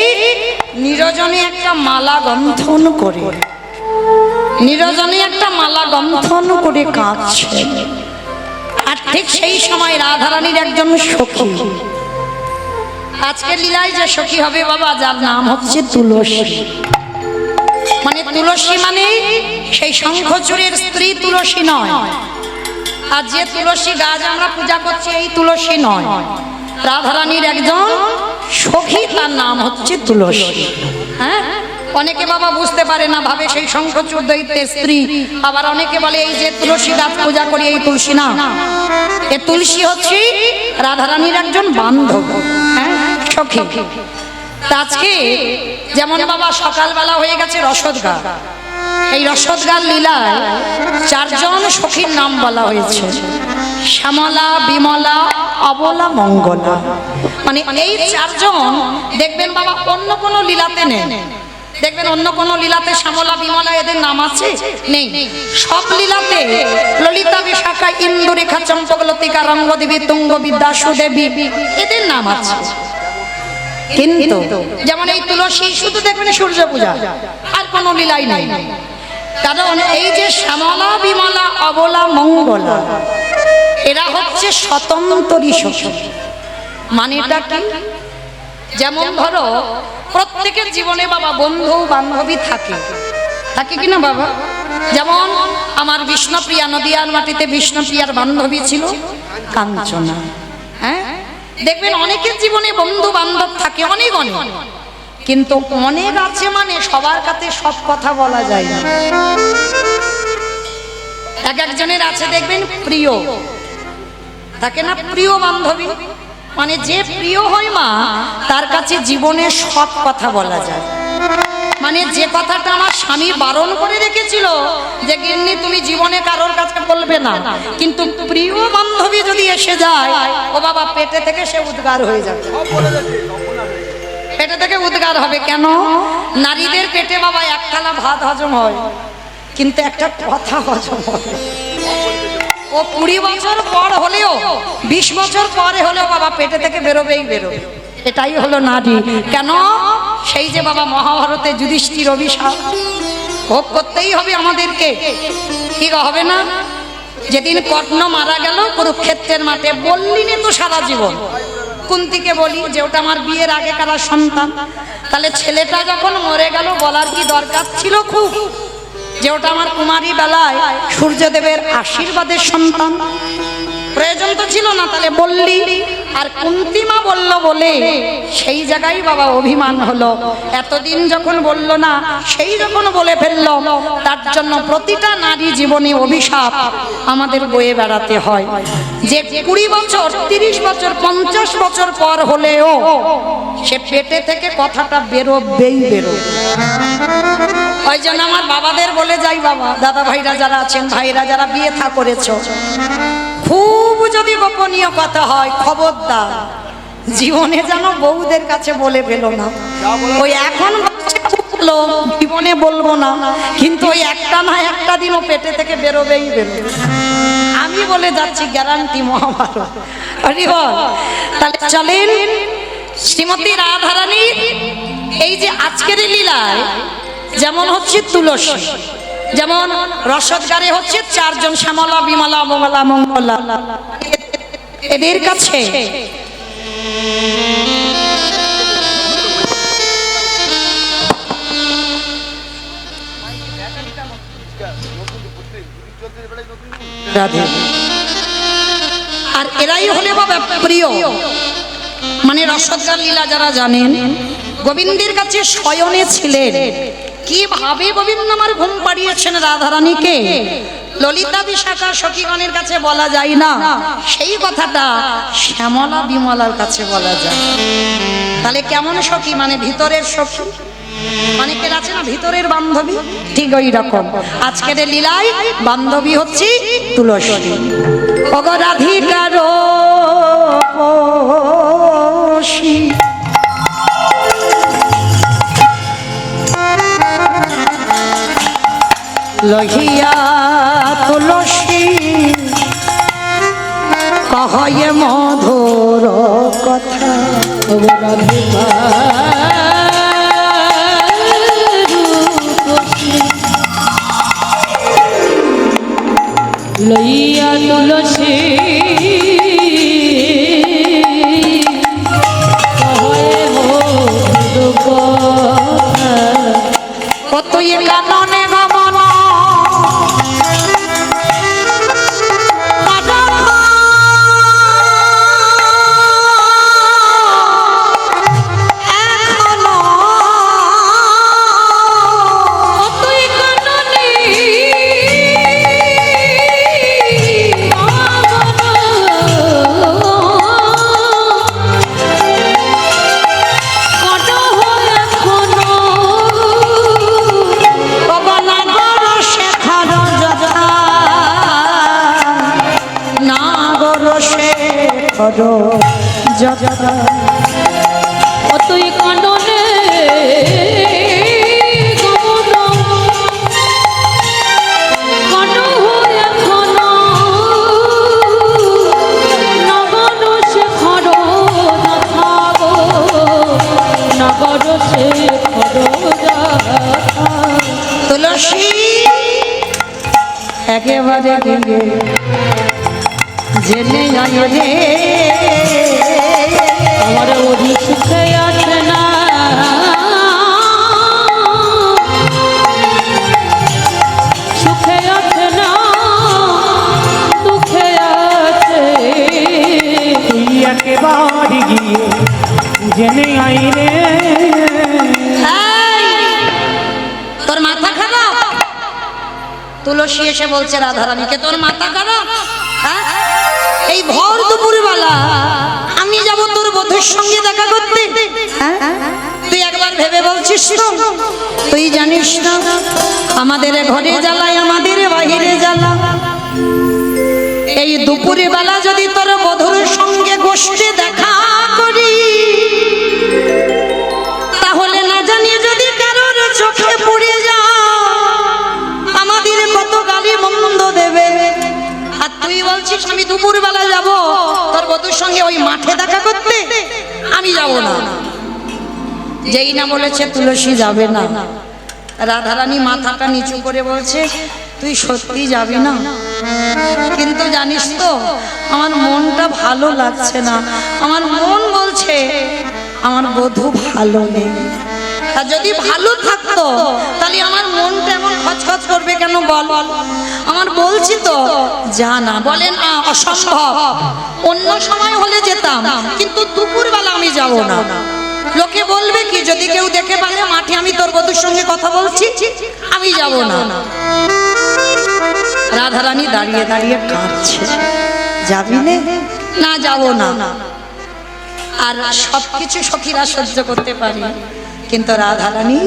[SPEAKER 1] নিরজনে একটা মালা গন্থন করে, নিরজনে একটা মালা গন্থন করে কাঁদছে। আর ঠিক সেই সময় রাধারানীর একজন সখী, আজকের লীলায় যে সখী হবে বাবা, যার নাম হচ্ছে তুলসী। মানে তুলসী মানে সেই শঙ্খচূড়ের স্ত্রী তুলসী নয়, আর যে তুলসী গাছ আমরা পূজা করছি এই তুলসী নয়, রাধারানীর একজন সখী, তার নাম হচ্ছে তুলসী। হ্যাঁ, অনেকে বাবা বুঝতে পারে না, ভাবে সেই শঙ্খচূড় দৈত্যের স্ত্রী। আবার অনেকে বলে এই যে তুলসী গাছ পূজা করি এই তুলসী না, এ তুলসী হচ্ছে রাধারানীর একজন বান্ধব, হ্যাঁ সখী। আজকে যেমন বাবা সকালবেলা হয়ে গেছে রসদগা, এই রসদগার লীলায় চারজন সখীর নাম বলা হয়েছে, শ্যামলা, বিমলা, অবলা, মঙ্গলা। মানে এই চারজন দেখবেন বাবা অন্য কোনো লীলাতে নেই, দেখবেন অন্য কোনো লীলাতে শ্যামলা, বিমলা এদের নাম আছে নেই। সব লীলাতে ললিতা, বিশাখা, ইন্দুরেখা, চম্পকলতিকা, রঙ্গদেবী, তুঙ্গ, বিদ্যা, সুদেবী এদের নাম আছে। কিন্তু যেমন এই তুলসী শুধু দেখবেন সূর্য পূজা, আর কোনো লীলাই নাই। কারণ এই যে শ্যামলা বিমলা অবলা মঙ্গলা এরা হচ্ছে স্বতন্ত্রী সখী। মানেটা কি? যেমন ধরো প্রত্যেকের জীবনে বাবা বন্ধু বান্ধবী থাকে, থাকে কিনা বাবা? যেমন আমার বিষ্ণুপ্রিয়া, নদিয়ার মাটিতে বিষ্ণুপ্রিয়ার বান্ধবী ছিল কাঞ্চনা। হ্যাঁ, দেখবেন অনেকের জীবনে বন্ধু বান্ধব থাকে অনেক অনেক, কিন্তু অনেক আছে মানে সবার কাছে সব কথা বলা যায় না। এক একজনের আছে দেখবেন প্রিয় থাকে না, প্রিয় বান্ধবী, মানে যে প্রিয় হয় মা তার কাছে জীবনের সব কথা বলা যায়। মানে যে কথাটা আমার স্বামী বারণ করে রেখেছিল যে গিন্নি তুমি জীবনে কারোর কাছে বলবে না, কিন্তু প্রিয় বান্ধবী যদি এসে যায় ও বাবা পেটে থেকে সে উদ্গার হয়ে যাবে, পেটে থেকে উদ্গার হবে। কেন? নারীদের পেটে বাবা এক থালা ভাত হজম হয়, কিন্তু একটা কথা হজম হয়। ও 20 বছর পর হলেও 20 বছর পরে হলেও বাবা পেটে থেকে বেরোবেই বেরোবে। এটাই হলো নারী। কেন? সেই যে বাবা মহাভারতে যুধিষ্ঠির অভিশাপ ভোগ করতেই হবে আমাদেরকে, কি হবে না? যেদিন কর্ণ মারা গেল কুরুক্ষেত্রের মাঠে, বললি না তো সারা জীবন। কুন্তিকে বলি যে ওটা আমার বিয়ের আগেকার সন্তান, তাহলে ছেলেটা যখন মরে গেল বলার কি দরকার ছিল খুব যে ওটা আমার কুমারী বেলায় সূর্যদেবের আশীর্বাদের সন্তান? প্রয়োজন তো ছিল না, তাহলে বললি। আর কুন্তিমা বলল বলে সেই জায়গায় বাবা অভিমান হলো। এতদিন যখন বলল না, সেই যখন বলে ফেলল, তার জন্য প্রতিটা নারী জীবনে অভিশাপ আমাদের বয়ে বেড়াতে হয়। যে 20 বছর 30 বছর 50 বছর পর হলেও সে পেটে থেকে কথাটা বেরোবেই বেরোবে। ওই জন্য আমার বাবাদের বলে যাই, বাবা দাদা ভাইরা যারা আছেন, ভাইরা যারা বিয়ে থা করেছ, খুব যদি গোপনীয় কথা হয় খবরদার জীবনে যেন বউদের কাছে বলে ফেলো না। ওই এখন জীবনে বলবো না, কিন্তু ওই একটা না একটা দিনও পেটে থেকে বেরোবেই বেরোবে। আমি বলে যাচ্ছি, গ্যারান্টি মহাভারত। তাহলে চলেন শ্রীমতী রাধারানীর এই যে আজকের লীলায় যেমন হচ্ছে তুলসী, যেমন রসদগারে হচ্ছে 4 জন শ্যামলা বিমলা মঙ্গলা মঙ্গলা, এদের কাছে আর এরাই হলে বাবা প্রিয়। মানে রসদগার লীলা যারা জানেন, গোবিন্দের কাছে শয়নে ছিলেন, কিভাবে গোবিন্দ আমার ঘুম পাড়িয়েছেন রাধারানীকে ললিতা বিশাখা সখীগণের কাছে বলা যায় না, সেই কথাটা শ্যামলা বিমলার কাছে বলা যায়। তাহলে কেমন সখী? মানে ভিতরের সখী, অনেকের আছে না ভিতরের বান্ধবী, ঠিক ওই রকম আজকের লীলায় বান্ধবী হচ্ছে তুলসী। অগরাধিকার লহিয়া তুলসী কহয়ে মধুর কথা,
[SPEAKER 2] লইয়া তুলসী কহয়ে মধুর কথা,
[SPEAKER 1] কতই কাননে গমন
[SPEAKER 2] অতই কাননে কন হয়ে এখন নগর শেখর দেখাবো, নগর শেখর দেখাবো।
[SPEAKER 1] একেবারে গিয়ে জেনে যাই রে
[SPEAKER 2] আমার অধিক সুখে আছে না সুখে আছে না দুঃখে আছে তুই একেবারে গিয়ে জেনে আই রে
[SPEAKER 1] তোর মাথা খারাপ? তুলসী এসে বলছে রাধারানীকে, তোর মাথা খারাপ? হ্যাঁ? এই ভর দুপুরবেলা আমি যাব তোর বধূর সঙ্গে দেখা করতে? হ্যাঁ? তুই একবার ভেবে বলছিস তো? তুই জানিস না আমাদের ঘরে জ্বালায় আমাদের বাহিরে জ্বালা। এই দুপুরে বেলা যদি তোর বধূর সঙ্গে গোষ্ঠী দেখা করি, তাহলে না জানি যদি কারোর চোখে পড়ে যা আমাদের কত গালি মন্দ দেবে। আর তুই বলছিস আমি দুপুর বেলা যাব তোর বধূর সঙ্গে ওই মাঠে দেখা করতে? আমি যাব না। যেই না বলেছে তুলসী যাবে না, রাধারানী মাথাটা নিচু করে বলছে তুই সত্যি যাবি না? কিন্তু জানিস তো আমার মনটা ভালো লাগছে না, আমার মন বলছে আমার বধূ ভালো নেই। আর যদি ভালো থাকতো তাহলে আমার মনটা এমন খচখচ করবে কেন বল? আমার বলছি তো যা না। বলেন অসম্ভব, অন্য সময় হলে যেতাম, কিন্তু দুপুরবেলা আমি যাব না। লোকে বলবে কি যদি কেউ দেখে বলে মাঠে আমি তোর বধূর সঙ্গে কথা বলছি? আমি যাব না। রাধারানী দাঁড়িয়ে দাঁড়িয়ে কাঁদছে, যাবি নে? না, যাব না। আর সবকিছু সখীরা সহ্য করতে পারে, কিন্তু রাধারানী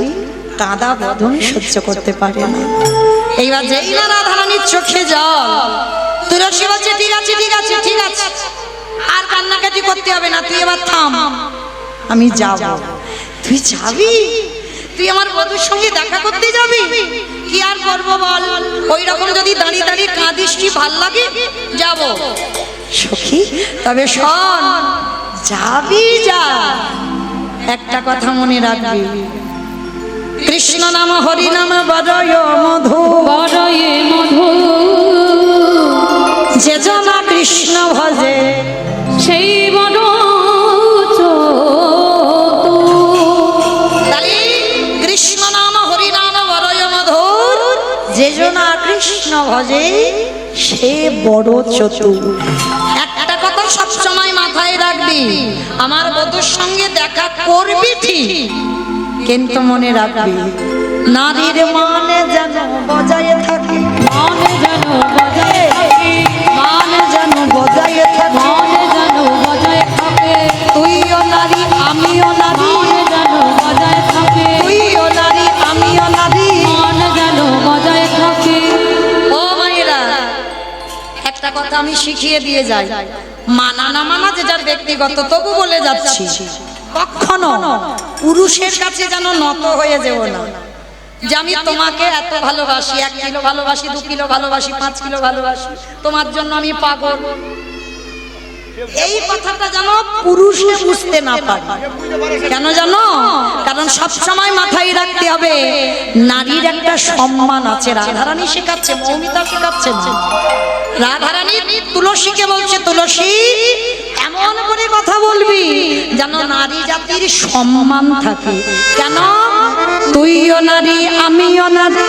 [SPEAKER 1] কাঁদা বদন সহ্য করতে পারে না। এইবার যেই না রাধারানীর চোখে জল, তুলসী বলছে ঠিক আছে ঠিক আছে ঠিক আছে, আর কান্নাকাটি করতে হবে না, তুই এবার থাম, আমি যাব। তুই যাবি? তুই আমার বধূর সঙ্গে দেখা করতে যাবি? কি আর করবো বল, ওই রকম যদি দাঁড়িয়ে দাঁড়িয়ে কাঁদিস কি ভাল লাগে? যাব। সখী তবে শোন, যাবি যা, একটা কথা মনে রাখবি, কৃষ্ণ নাম হরি নাম বড়য় মধু,
[SPEAKER 2] বড়ই মধু
[SPEAKER 1] যে জনা কৃষ্ণ ভজে
[SPEAKER 2] সেই বড়
[SPEAKER 1] তাহলে কৃষ্ণ নাম হরি নাম বড়য় মধুর, যে জনা কৃষ্ণ ভজে সে বড় চতুর। একটা কথা সবসময় মাথায় রাখবি, আমার বধূর সঙ্গে দেখা করবি ঠিক, কিন্তু মনে রাখবি নারীর মানে যেন বজায় থাকে,
[SPEAKER 2] মনে যেন বজায় থাকে,
[SPEAKER 1] মানে যেন বজায় থাকে,
[SPEAKER 2] মনে যেন বজায় থাকে,
[SPEAKER 1] তুইও নারী আমিও নারী,
[SPEAKER 2] মনে যেন বজায় থাকে,
[SPEAKER 1] তুইও নারী আমিও নারী।
[SPEAKER 2] মনে যেন বজায় থাকে।
[SPEAKER 1] ও মায়েরা, একটা কথা আমি শিখিয়ে দিয়ে যাই, মানা না মানা যে যার ব্যক্তিগত, তবু বলে যাচ্ছি কখনো পুরুষের কাছে যেন নত হয়ে যেও না যে আমি তোমাকে এত ভালোবাসি, 1 কিলো ভালোবাসি, 2 কিলো ভালোবাসি, 5 কিলো ভালোবাসি, তোমার জন্য আমি পাগল। এই কথাটা যেন পুরুষে বুঝতে না পারে। কেন জানো? কারণ সব সময় মাথায় রাখতে হবে নারীর একটা সম্মান আছে। রাধারানী শেখাচ্ছে, মৌমিতা শেখাচ্ছে না। রাধারানী তুলসীকে বলছে তুলসী এমন করে কথা বলবি যেন নারী জাতির সম্মান থাকে। কেন? তুইও নারী আমিও নারী,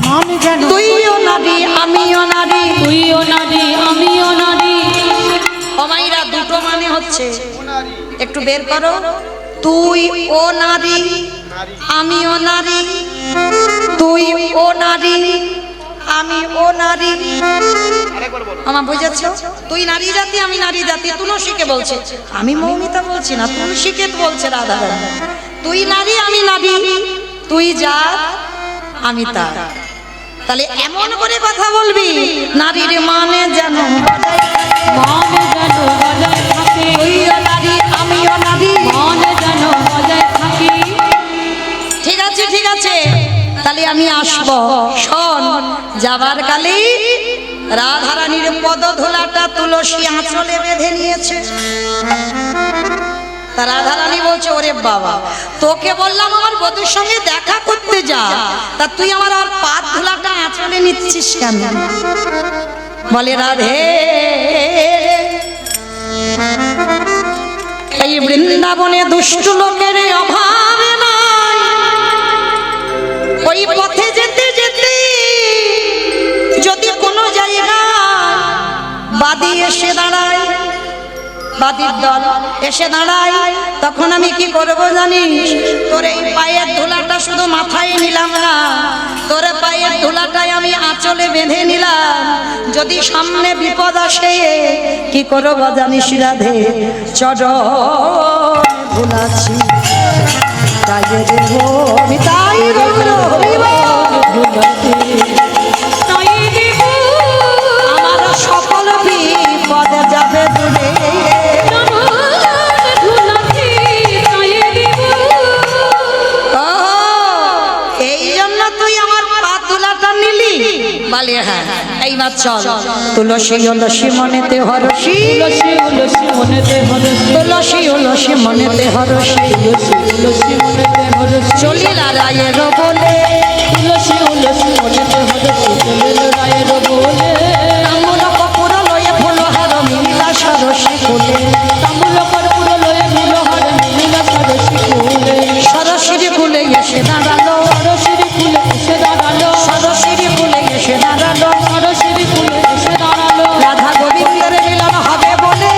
[SPEAKER 2] মনে যেন
[SPEAKER 1] তুইও নারী আমিও নারী,
[SPEAKER 2] তুইও নারী আমিও নারী।
[SPEAKER 1] অমাইরা দুটো মানে হচ্ছে, একটু বের করো। তুই ও নারী আমিও নারী, তুই ও নারী আমি ও নারী। আমার বুঝেছ? তুই নারী জাতি আমি নারী জাতি। তুলসীকে বলছে, আমি মৌমিতা বলছি না, তুলসীকে বলছে রাধারানী। তুই নারী আমি নারী, তুই জাত আমি তার। তাহলে এমন করে কথা বলবি নারীর মানে যেন
[SPEAKER 2] মনে যেন বজায় থাকে,
[SPEAKER 1] তুইও নারী আমিও নারী।
[SPEAKER 2] মনে যেন বজায় থাকে।
[SPEAKER 1] ঠিক আছে ঠিক আছে, তাহলে আমি আসবো। শোন, যাবার কালে রাধারানীর পদধূলাটা তুলসী আঁচলে বেঁধে নিয়েছে। তা রাধারানী বলছে ওরে বাবা, তোকে বললাম আমার বধূর সঙ্গে দেখা করতে যা, তা তুই আমার আর পা ধুলাটা আঁচলে আঁচলে নিচ্ছিস কেন? বলে রাধে এই বৃন্দাবনে দুষ্ট লোকের অভাব নাই। ওই পথে যেতে যেতে যদি কোনো জায়গা বাদী এসে দাঁড়ায়, বাদীর দল এসে দাঁড়ায়, তখন আমি কি করব জানিস? তোর এই পায়ের ধুলাটা শুধু মাথায় নিলাম না, তোর পায়ের ধুলাটাই আমি আঁচলে বেঁধে নিলাম। যদি সামনে বিপদ আসে কি করব জানিস রাধে? চরণ ভুলাছি তাই দেব আমি, তাই বলবো আমার সকল বিপদ যাবে দূরে। এই জন্য তুই আমার পা তুলাটা নিলি? বলে হ্যাঁ। এইবার চল তুলসী তুলসী মনেতে হরসি,
[SPEAKER 2] তুলসী তুলসী মনেতে হরসি,
[SPEAKER 1] তুলসী তুলসী মনেতে হরসি,
[SPEAKER 2] তুলসী তুলসী মনেতে হরসি,
[SPEAKER 1] চলিলা রায়ের বলে
[SPEAKER 2] তুলসী তুলসী মনেতে হরসি, চলিল রায়ের বলে।
[SPEAKER 1] তাম্বুল কপুর লয়ে ফুলহার মিলিলা সরসী ফুলে,
[SPEAKER 2] তাম্বুল কর্পূর লয়ে নীলহার মিলিলা সরসী ফুলে।
[SPEAKER 1] সরসীর ফুলে এসে দাঁড়ালো,
[SPEAKER 2] সরসির ফুলে এসে দাঁড়ালো,
[SPEAKER 1] সরসীর ফুলে এসে দাঁড়ালো,
[SPEAKER 2] সরসির ফুলে এসে দাঁড়ালো,
[SPEAKER 1] রাধা গোবিন্দের মিলন হবে বলে,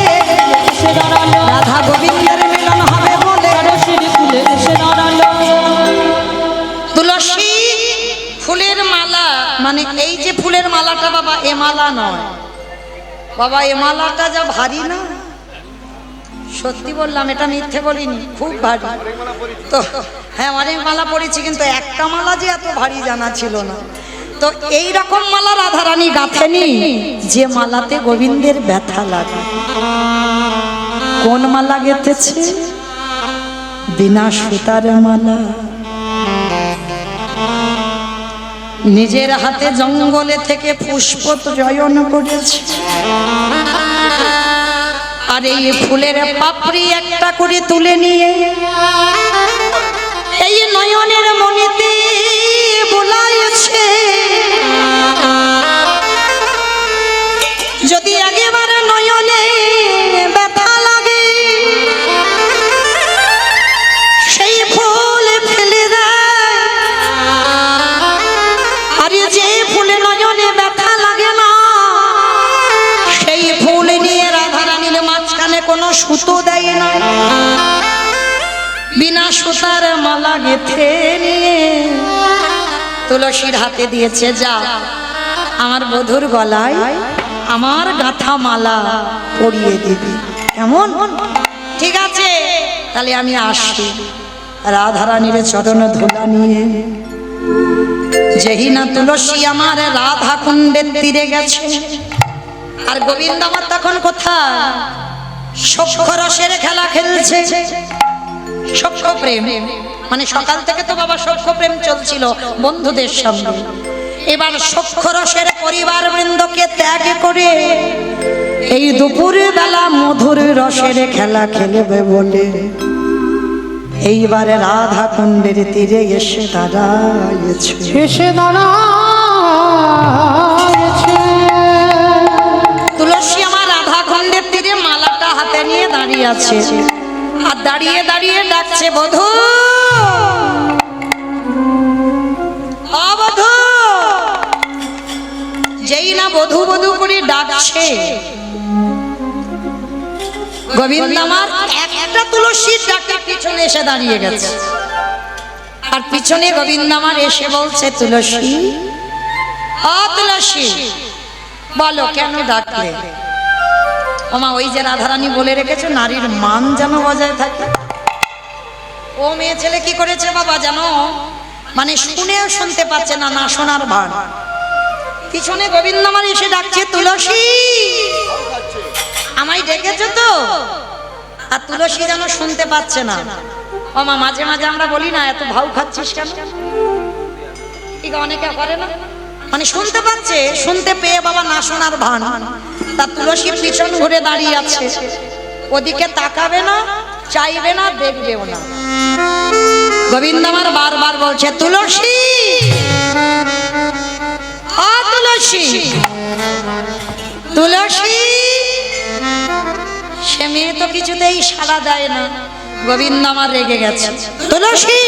[SPEAKER 2] এসে দাঁড়ালো,
[SPEAKER 1] রাধা গোবিন্দের মিলন হবে বলে।
[SPEAKER 2] সরসির ফুলে এসে দাঁড়ালো।
[SPEAKER 1] তুলসী ফুলের মালা, মানে এই যে ফুলের মালাটা বাবা, এ মালা নয় বাবা, এ মালাটা যা ভারী না, সত্যি বললাম, এটা মিথ্যে বলিনি, খুব ভারী। তো হ্যাঁ অনেক মালা পড়েছি, কিন্তু একটা মালা যে এত ভারী জানা ছিল না। তো এই রকম মালা রাধারানী গাঁথেনি যে মালাতে গোবিন্দের ব্যথা লাগে। কোন মালা গেঁথেছে? বিনা সুতার মালা। নিজের হাতে জঙ্গলে থেকে পুষ্প চয়ন করেছে, আর এই ফুলের পাপড়ি একটা করে তুলে নিয়ে এই নয়নের মনিতে বোলাইছে। যদি একেবারে নয়নে ব্যথা লাগে সেই ফুল ফেলে দেয়, আর যে ফুলে নয়নে ব্যথা লাগে না সেই ফুল নিয়ে রাধারানীর মাঝখানে কোনো সুতো দেয় না, বিনা সুতার মালা গেঁথে নিয়ে তুলসীর হাতে দিয়েছে। যা আমার বধূর গলায় আমার গাঁথা মালা পরিয়ে দিবি, কেমন? ঠিক আছে, তাহলে আমি আসি। রাধারানীর চরণ ধুলা নিয়ে যেই না তুলসী আমার রাধা কুণ্ডের তীরে গেছে, আর গোবিন্দ আমার তখন কোথায়? সখ্য রসের খেলা খেলছে। সখ্য প্রেম মানে সকাল থেকে তো বাবা সখ্য প্রেম চলছিল বন্ধুদের সঙ্গে। এবার সখ্য রসের পরিবার বৃন্দকে ত্যাগ করে এই দুপুর বেলা মধুর রসের খেলা খেলবে বলে এইবারে রাধা কুণ্ডের তীরে এসে দাঁড়াইছে,
[SPEAKER 2] এসে দাঁড়াইছে।
[SPEAKER 1] তুলসী আমার রাধা কুণ্ডের তীরে মালাটা হাতে নিয়ে দাঁড়িয়ে আছে, আর দাঁড়িয়ে দাঁড়িয়ে ডাকছে, বধূ ও বধূ। যেই না বধূ বধূ করে ডাকছে, গোবিন্দ আমার একটা তুলসীর ডাকে পিছনে এসে দাঁড়িয়ে গেছে, আর পিছনে গোবিন্দ আমার এসে বলছে, তুলসী ও তুলসী বলো কেন ডাকলে? ওমা ওই যে রাধারানী বলে রেখেছে নারীর মান যেন বজায় থাকে। ও মেয়ে ছেলে কি করেছে বাবা জানো, মানে শুনেও শুনতে পাচ্ছে না, না শোনার ভান। পিছনে গোবিন্দ আমার এসে ডাকছে, তুলসী আমায় ডেকেছো তো? আর তুলসী যেন শুনতে পাচ্ছে না। ওমা মাঝে মাঝে আমরা বলি না, এত ভাউ খাচ্ছিস কেন? ঠিক অনেকে করে না, মানে শুনতে পাচ্ছে, শুনতে পেয়ে বাবা না শোনার ভান। তা তুলসী পিছন ঘুরে দাঁড়িয়ে আছে, ওদিকে তাকাবে না, চাইবে না, দেখবেও না। গোবিন্দ আমার বারবার বলছে, তুলসী ও তুলসী তুলসী সে মেয়ে তো কিছুতেই সাড়া দেয় না। গোবিন্দ আমার রেগে গেছে। তুলসী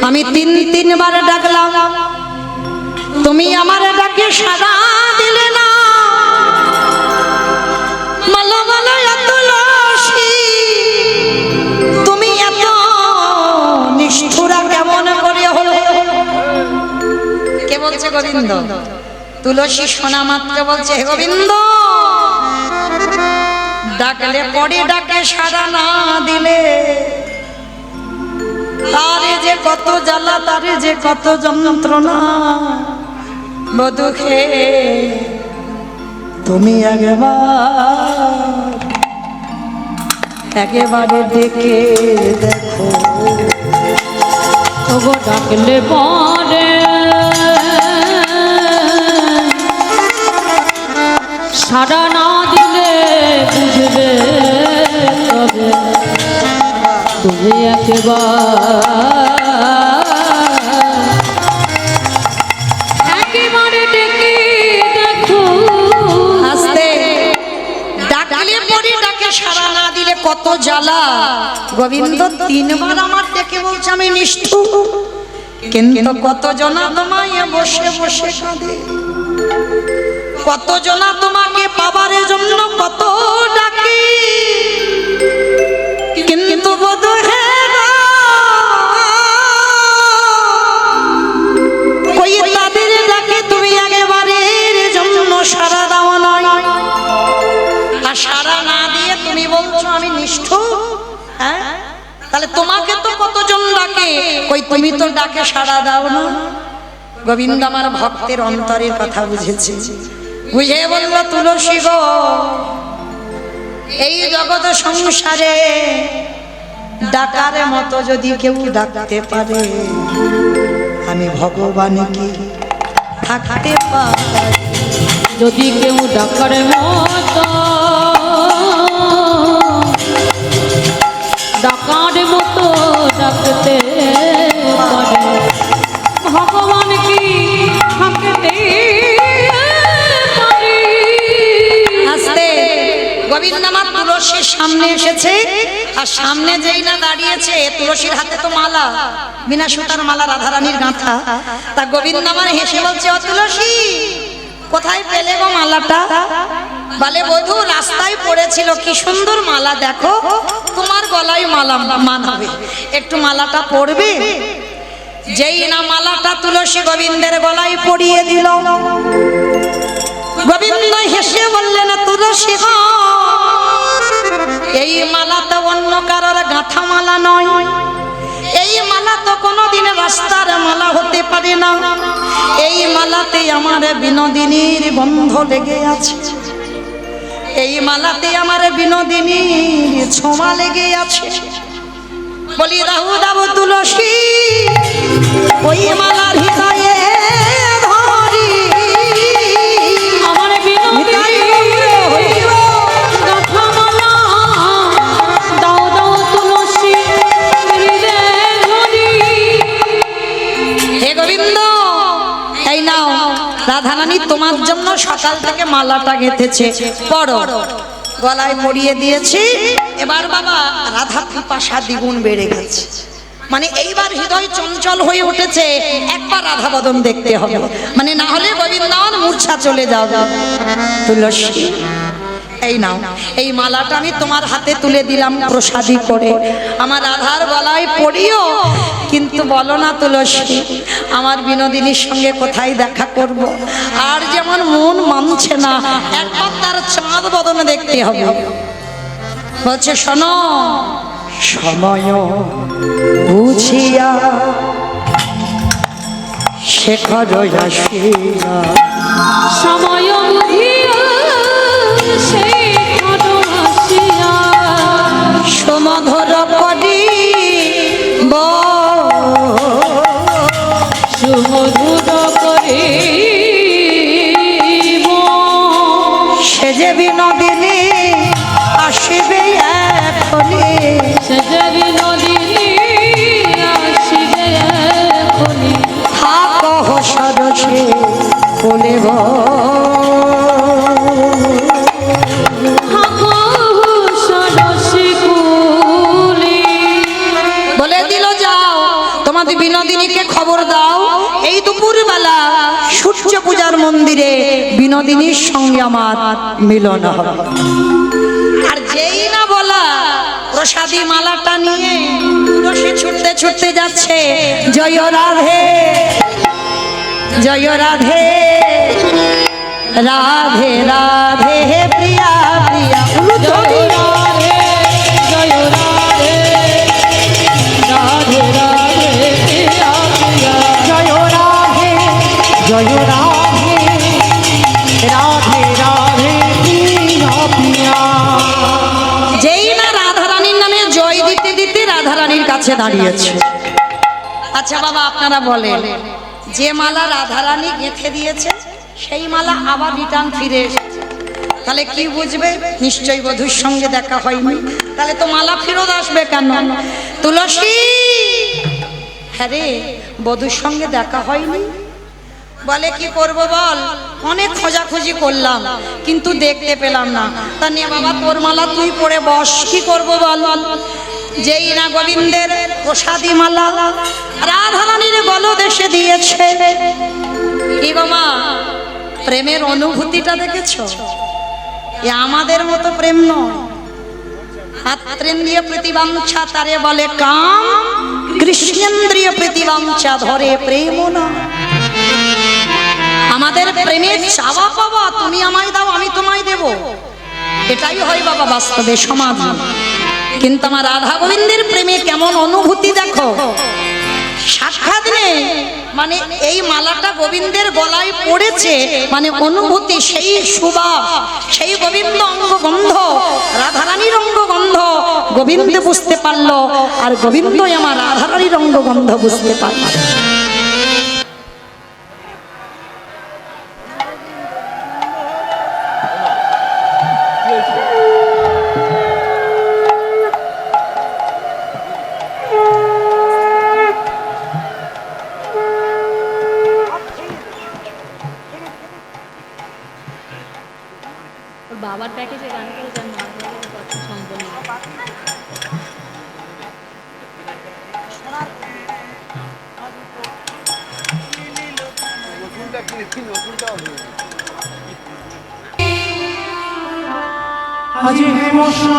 [SPEAKER 1] আমি তিনবার ডাকলাম, তুমি আমার ডাকে সাড়া দিলে না। মালা মালা তুলসী তুমি এত নিষ্ঠুরা কেমন করে হলো? কে বলছে? গোবিন্দ। তুলসী শোনা মাত্র বলছে, হে গোবিন্দ, ডাকলে পরে ডাকে সাড়া না দিলে তারে যে কত জ্বালা, তারে যে কত যন্ত্রণা। বধুকে তুমি একেবারে ডেকে দেখো।
[SPEAKER 2] ওগো ডাকলে পরে সাড়া না দিলে বুঝবে তবে তুমি একেবারে ডেকে দেখো।
[SPEAKER 1] আস্তে ডাকলে পরে ডাকে সাড়া না দিলে কত জ্বালা। গোবিন্দ তিনবার আমার ডেকে বলছে আমি নিষ্ঠুর, কিন্তু কত জনা তোমায় বসে বসে কাঁদে, কত জনা তোমাকে পাবার জন্য কত ডাকে, কিন্তু বধূ হে গো, কই তাদের ডাকে তুমি একেবারের জন্য সাড়া দাও না। আর সাড়া না দিয়ে তুমি বলছো আমি নিষ্ঠুর। হ্যাঁ, তাহলে তোমাকে তো কতজন ডাকে, কই তুমি তো ডাকে সাড়া দাও না। গোবিন্দ আমার ভক্তের অন্তরের কথা বুঝেছে, বুঝে বলল, তুলসী গো, এই জগৎ সংসারে ডাকার মতো যদি কেউ ডাকতে পারে, আমি ভগবান কি থাকতে পারি?
[SPEAKER 2] যদি কেউ ডাকার মতো ডাকতে পারে, ভগবান কি থাকতে পারে?
[SPEAKER 1] আস্তে গোবিন্দ আমার তুলসীর সামনে এসেছে, আর সামনে যেই না দাঁড়িয়েছে, তুলসীর হাতে তো মালা, বিনা সুতার মালা, রাধারানীর গাঁথা। তা গোবিন্দ আমার হেসে বলছে, ও তুলসী, কোথায় পেলে গো মালাটা? বলে, বধূ রাস্তায় পড়েছিল, কি সুন্দর মালা, দেখো তোমার গলায় মালা মানাবে, একটু মালাটা পরবে। যেই না মালাটা তুলসী গোবিন্দের গলায় পরিয়ে দিল, গোবিন্দ হেসে বললেন, তুলসী গো, এই মালা তো অন্য কারোর গাঁথা মালা নয়, এই মালা তো কোনোদিন রাস্তার মালা হতে পারে না, এই মালাতে আমার বিনোদিনীর গন্ধ লেগে আছে, এই মালাতে আমার বিনোদিনীর ছোঁয়া লেগে আছে। বলি, দাও দাও তুলসী, ওই মালার হৃদয়ে ধরি,
[SPEAKER 2] আমার দাও দাও তুলসী হৃদয়ে ধরি।
[SPEAKER 1] হে গোবিন্দ, এই নাও, রাধারানী তোমার জন্য সকাল থেকে মালাটা গেঁথেছে, পড়ো। গলায় পরিয়ে দিয়েছি। এবার বাবা রাধা পিপাসা দ্বিগুণ বেড়ে গেছে, মানে এইবার হৃদয় চঞ্চল হয়ে উঠেছে, একবার রাধা বদন দেখতে হবে, মানে না হলে গোবিন্দ মূর্ছা চলে যাবে। তুলসী, এই নাও, এই মালাটা আমি তোমার হাতে তুলে দিলাম প্রসাদী করে, আমার রাধার গলায় পরিও, কিন্তু বলো না তুলসী, আমার বিনোদিনীর সঙ্গে কোথায় দেখা করব? আর যেমন মন মানছে না, একবার তার চাঁদ বদনে দেখতে হবে। বলছে, শোনো, সময় বুঝিয়া শেখর আসিয়া,
[SPEAKER 2] সময় বুঝিয়া শেখর আসিয়া,
[SPEAKER 1] সমধর করি
[SPEAKER 2] সুমধুর করে
[SPEAKER 1] সে যে বিনোদিনী আসিবে এখনই,
[SPEAKER 2] সে যে বিনোদিনী আসিবে এখনই,
[SPEAKER 1] থাকো সরসে ফুল গো বলে দিল যাও তোমাদের বিনোদিনীকে খবর দাও এই দুপুরবেলা সূর্য পূজার মন্দিরে বিনোদিনীর সঙ্গে আমার মিলন হবে। আর যেই না বলা প্রসাদী মালাটা নিয়ে তুলসী ছুটতে ছুটতে যাচ্ছে জয় রাধে জয় রাধে রাধে রাধে প্রিয়া প্রিয়া
[SPEAKER 2] জয় রাধে জয় রাধে রাধে রাধে প্রিয়া প্রিয়া জয় রাধে জয় রাধে রাধে রাধে প্রিয়া প্রিয়া।
[SPEAKER 1] যেই না রাধারানীর নামে জয় দিতে দিতে রাধারানীর কাছে দাঁড়িয়েছে। আচ্ছা বাবা আপনারা বলেন যে মালা রাধারানী গেঁথে দিয়েছে সেই মালা আবার রিটার্ন ফিরে এসেছে, তাহলে কি বুঝবে নিশ্চয়ই বধূর সঙ্গে দেখা হয়নি, তাহলে তো মালা ফেরত আসবে কেন? তুলসী হ্যাঁ রে বধূর সঙ্গে দেখা হয়নি, বলে কি করব বল, অনেক খোঁজাখুঁজি করলাম কিন্তু দেখতে পেলাম না, তা নিয়ে বাবা তোর মালা তুই পরে বস, কি করব বল। যেই না গোবিন্দের প্রসাদী মালা রাধারানীর গলদেশে দিয়েছে, কি বাবা প্রেমের অনুভূতিটা দেখেছো? এ আমাদের মতো প্রেম নয়, হাতেন্দ্রিয় প্রতিবাঞ্ছা তারে বলে কাম, কৃষ্ণেন্দ্রিয় প্রতিবাঞ্ছা ধরে প্রেম না। আমাদের প্রেমের চাওয়া পাওয়া তুমি আমায় দাও আমি তোমায় দেব, এটাই হয় বাবা বাস্তবে সমাধান। কিন্তু আমার রাধা গোবিন্দের প্রেমে কেমন অনুভূতি দেখো, সাক্ষাৎ নেই মানে এই মালাটা গোবিন্দের গলায় পড়েছে মানে অনুভূতি, সেই সুবাস, সেই গোবিন্দ অঙ্গগন্ধ, রাধারানীর অঙ্গগন্ধ গোবিন্দ বুঝতে পারলো, আর গোবিন্দই আমার রাধারানীর অঙ্গগন্ধ বুঝতে পারলো।
[SPEAKER 4] বাবার প্যাকেজে গান করে যান সম্পূর্ণ
[SPEAKER 2] আজ হে মশা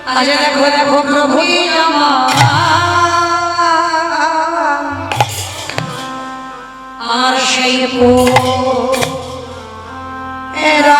[SPEAKER 1] আজ দেখো দেখো প্রভু আর সেই এরা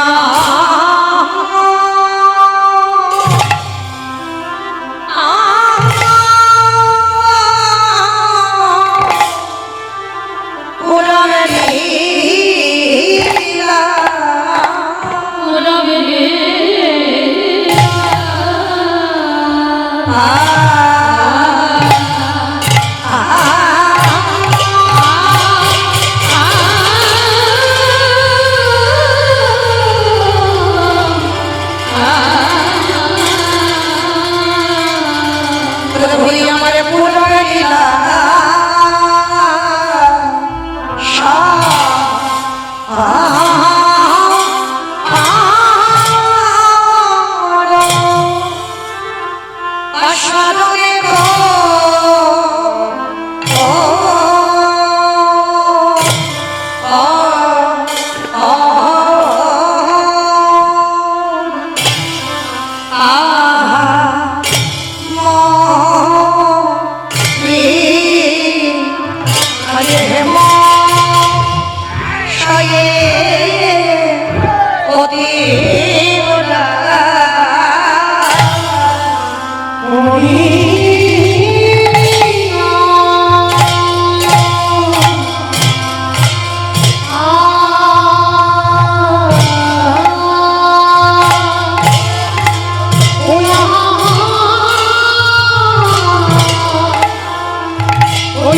[SPEAKER 2] Oh,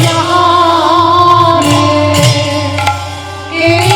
[SPEAKER 2] yeah.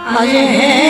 [SPEAKER 1] আজ হে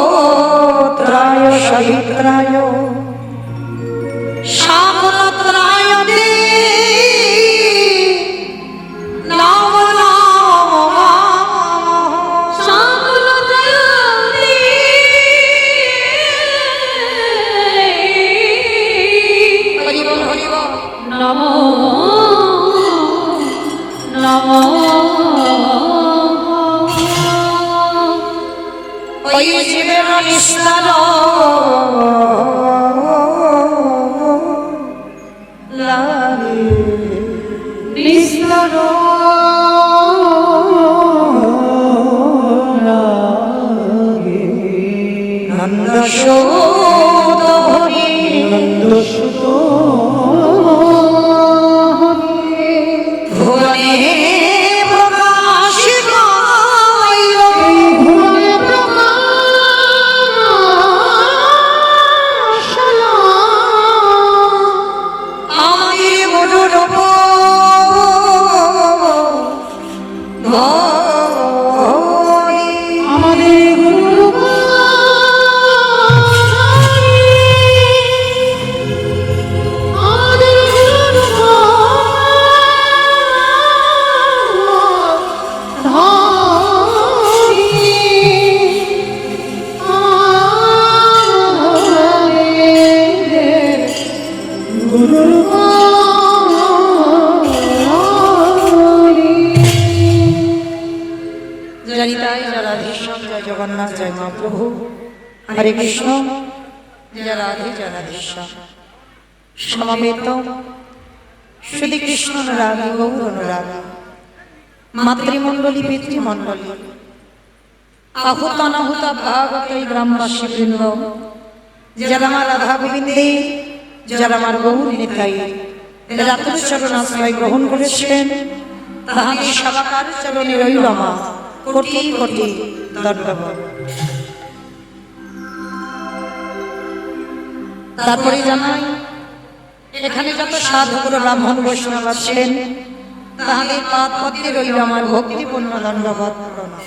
[SPEAKER 1] দশপোত্রায় সবিত্রায় সামলত্রায় তে নম নম হরি বল হরি বল।
[SPEAKER 2] নমো নমো
[SPEAKER 1] ওই জীবের নিস্তার লাগে
[SPEAKER 2] নিস্তর
[SPEAKER 1] নন্দ সুত হরি
[SPEAKER 2] নন্দসুত
[SPEAKER 1] ভুবনে প্রকাশ পাইল
[SPEAKER 2] ভুবনে প্রকাশনা
[SPEAKER 1] আমাদের গুরুরূপ হরি।
[SPEAKER 2] আমাদের গুরুরূপ আমাদের গুরুরূপ গুরুরূপ
[SPEAKER 1] জনিতাই জয় রাধেশ্যাম জয় জগন্নাথ জয় মহাপ্রভু হরে কৃষ্ণ জয় রাধে জয় রাধেশ্যাম সমবেত শ্রী কৃষ্ণ অনুরাগী গৌর অনুরাগী মাতৃমণ্ডলী পিতৃমণ্ডলী আহুত অনাহুত ভাগবত এই গ্রামবাসী বৃন্দ যারা আমার রাধা গোবিন্দে যারা আমার গৌর নিতাই রাতুর চরণ আশ্রয় গ্রহণ করেছেন তাহাদের সবাকার চরণে রইল আমার কোটি কোটি দণ্ডবত। তারপরে জানাই এখানে যত সাধু গুরু ব্রাহ্মণ বৈষ্ণব আছেন তাহাদের পাদ পদ্মে রইল আমার ভক্তিপূর্ণ দণ্ডবত প্রণাম।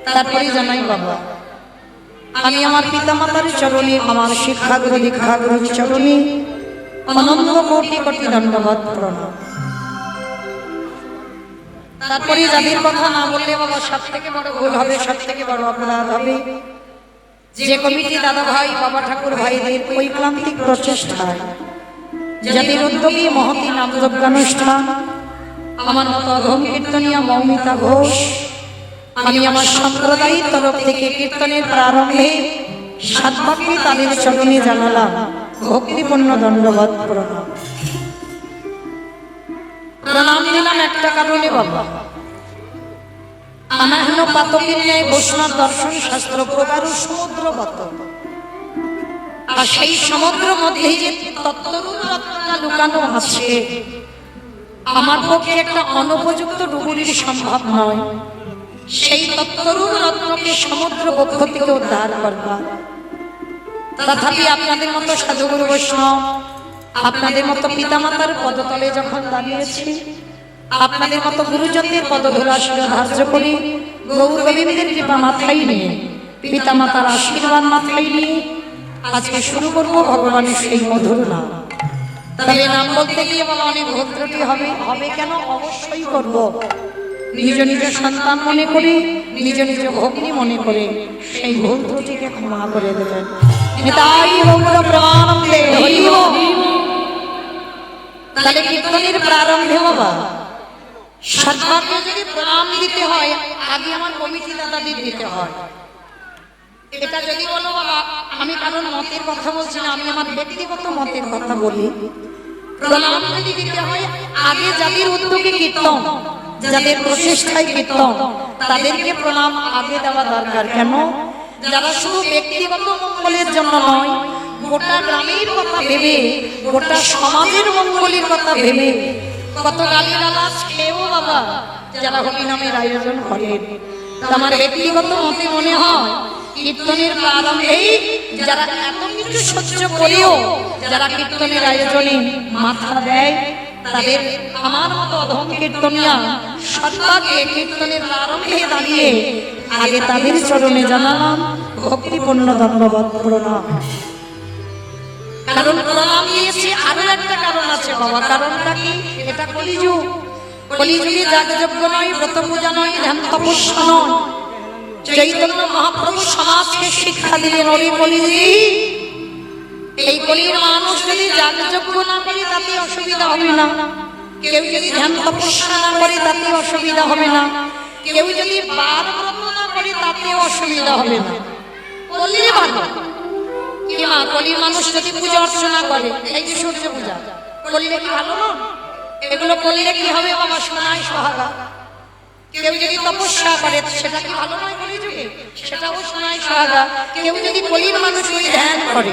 [SPEAKER 1] তারপরে জানাই বাবা আমি আমার পিতামাতার চরণে আমার শিক্ষাগুরু দীক্ষাগুরুর চরণে অনন্ত কোটি কোটি দণ্ডবত প্রণাম। তারপরে যাদের কথা না বললে বাবা সব থেকে বড় ভুল হবে, সব থেকে বড় অপরাধ হবে। যে কমিটি দাদা ভাই বাবা ঠাকুর ভাইদের ঐক্লান্তিক প্রচেষ্টায় যাদের উদ্যোগী মহতি নামযজ্ঞানুষ্ঠান আমার মতো অধম কীর্তনিয়া মৌমিতা ঘোষ আমি আমার সম্প্রদায়ের তরফ থেকে কীর্তনের প্রারম্ভে সাতবাক্যে তাদের চরণে জানালাম ভক্তিপূর্ণ দণ্ডবত প্রণাম। প্রণাম দিলাম একটা কারণে বাবা অনাহ্ন পাতকের ন্যায় বৈষ্ণব দর্শন শাস্ত্র প্রকার সমুদ্রগত আর সেই সমুদ্র মধ্যে যে তত্ত্বরূপ রত্নটা লুকানো আছে আমার পক্ষে একটা অনুপযুক্ত ডুবুরির সম্ভব নয়। সেই তত্ত্বরূপ রত্নকে সমুদ্র বক্ষ থেকে উদ্ধার করবা। তথাপি আপনাদের মতো সাধুগুরু বৈষ্ণব আপনাদের মতো পিতামাতার পদতলে যখন দাঁড়িয়েছি আপনাদের মতো গুরুজনদের পদধূলা ধার্য করে গৌর গোবিন্দের কৃপা মাথায় নিয়ে পিতামাতার আশীর্বাদ মাথায় নিয়ে আজকে শুরু করবো ভগবানের সেই মধুর নাম। তবে নাম বলতে গিয়ে বাবা অনেক ভুল ত্রুটি হবে, হবে কেন অবশ্যই করব। নিজ নিজ সন্তান মনে করে নিজ নিজ ভগ্নী মনে করে সেই ভুল ত্রুটিকে ক্ষমা করে দেবেন। নিতাই গৌর প্রেমানন্দে হরি বল। তাহলে কীর্তনের প্রারম্ভে বাবা সৎভাবে যদি প্রণাম দিতে হয় আগে আমার কমিটি দাদাদের দিতে হয়। এটা যদি বলো বাবা আমি কারণ মতের কথা বলছি না, আমি আমার ব্যক্তিগত মতের কথা বলি। প্রণাম যদি দিতে হয় আগে যাদের উদ্যোগে কীর্তন যাদের প্রচেষ্টায় কীর্তন তাদেরকে প্রণাম আগে দেওয়া দরকার। কেন? যারা শুধু ব্যক্তিগত মঙ্গলের জন্য নয় গোটা গ্রামের কথা ভেবে গোটা সমাজের মঙ্গলের কথা ভেবে কত গালিগালাজ খেয়েও বাবা যারা হরি নামের আয়োজন করেন। আমার ব্যক্তিগত মতে মনে হয় কীর্তনের প্রারম্ভেই যারা এত কিছু সহ্য করেও যারা কীর্তনের আয়োজনে মাথা দেয় তাদের আমার মতো অধম কীর্তনিয়া সর্বাগে কীর্তনের আরম্ভে দাঁড়িয়ে আগে তাদের চরণে জানালাম ভক্তিপূর্ণ ধন্যবাদ প্রণাম। কারণ প্রণাম দিয়েছি আরো একটা কারণ আছে বাবা। কারণটা কি? এটা কলিযুগ। কলিযুগে যাগযজ্ঞ নয়, ব্রত পূজা নয়, ধ্যান তপস্যা নয়, চৈতন্য মহাপ্রভু সমাজকে শিক্ষা দিলেন ওরে কলিযুগে এই কলির মানুষ যদি যাগযজ্ঞ না করে তাতে অসুবিধা হবে না, কেউ যদি ধ্যান তপস্যা না করে তাতে অসুবিধা হবে না, কেউ যদি বার ব্রত না করে তাতে অসুবিধা হবে না। কলির ভালো কি মা, কলির মানুষ যদি পূজা অর্চনা করে, এই যে সূর্য পূজা করলে কি ভালো না? এগুলো করলে কি হবে বাবা? সোনায় সোহাগা। কেউ যদি তপস্যা করে সেটা কি ভালো নয়? কলিযুগে সেটাও সোনায় সোহাগা। কেউ যদি কলির মানুষ ওই ধ্যান করে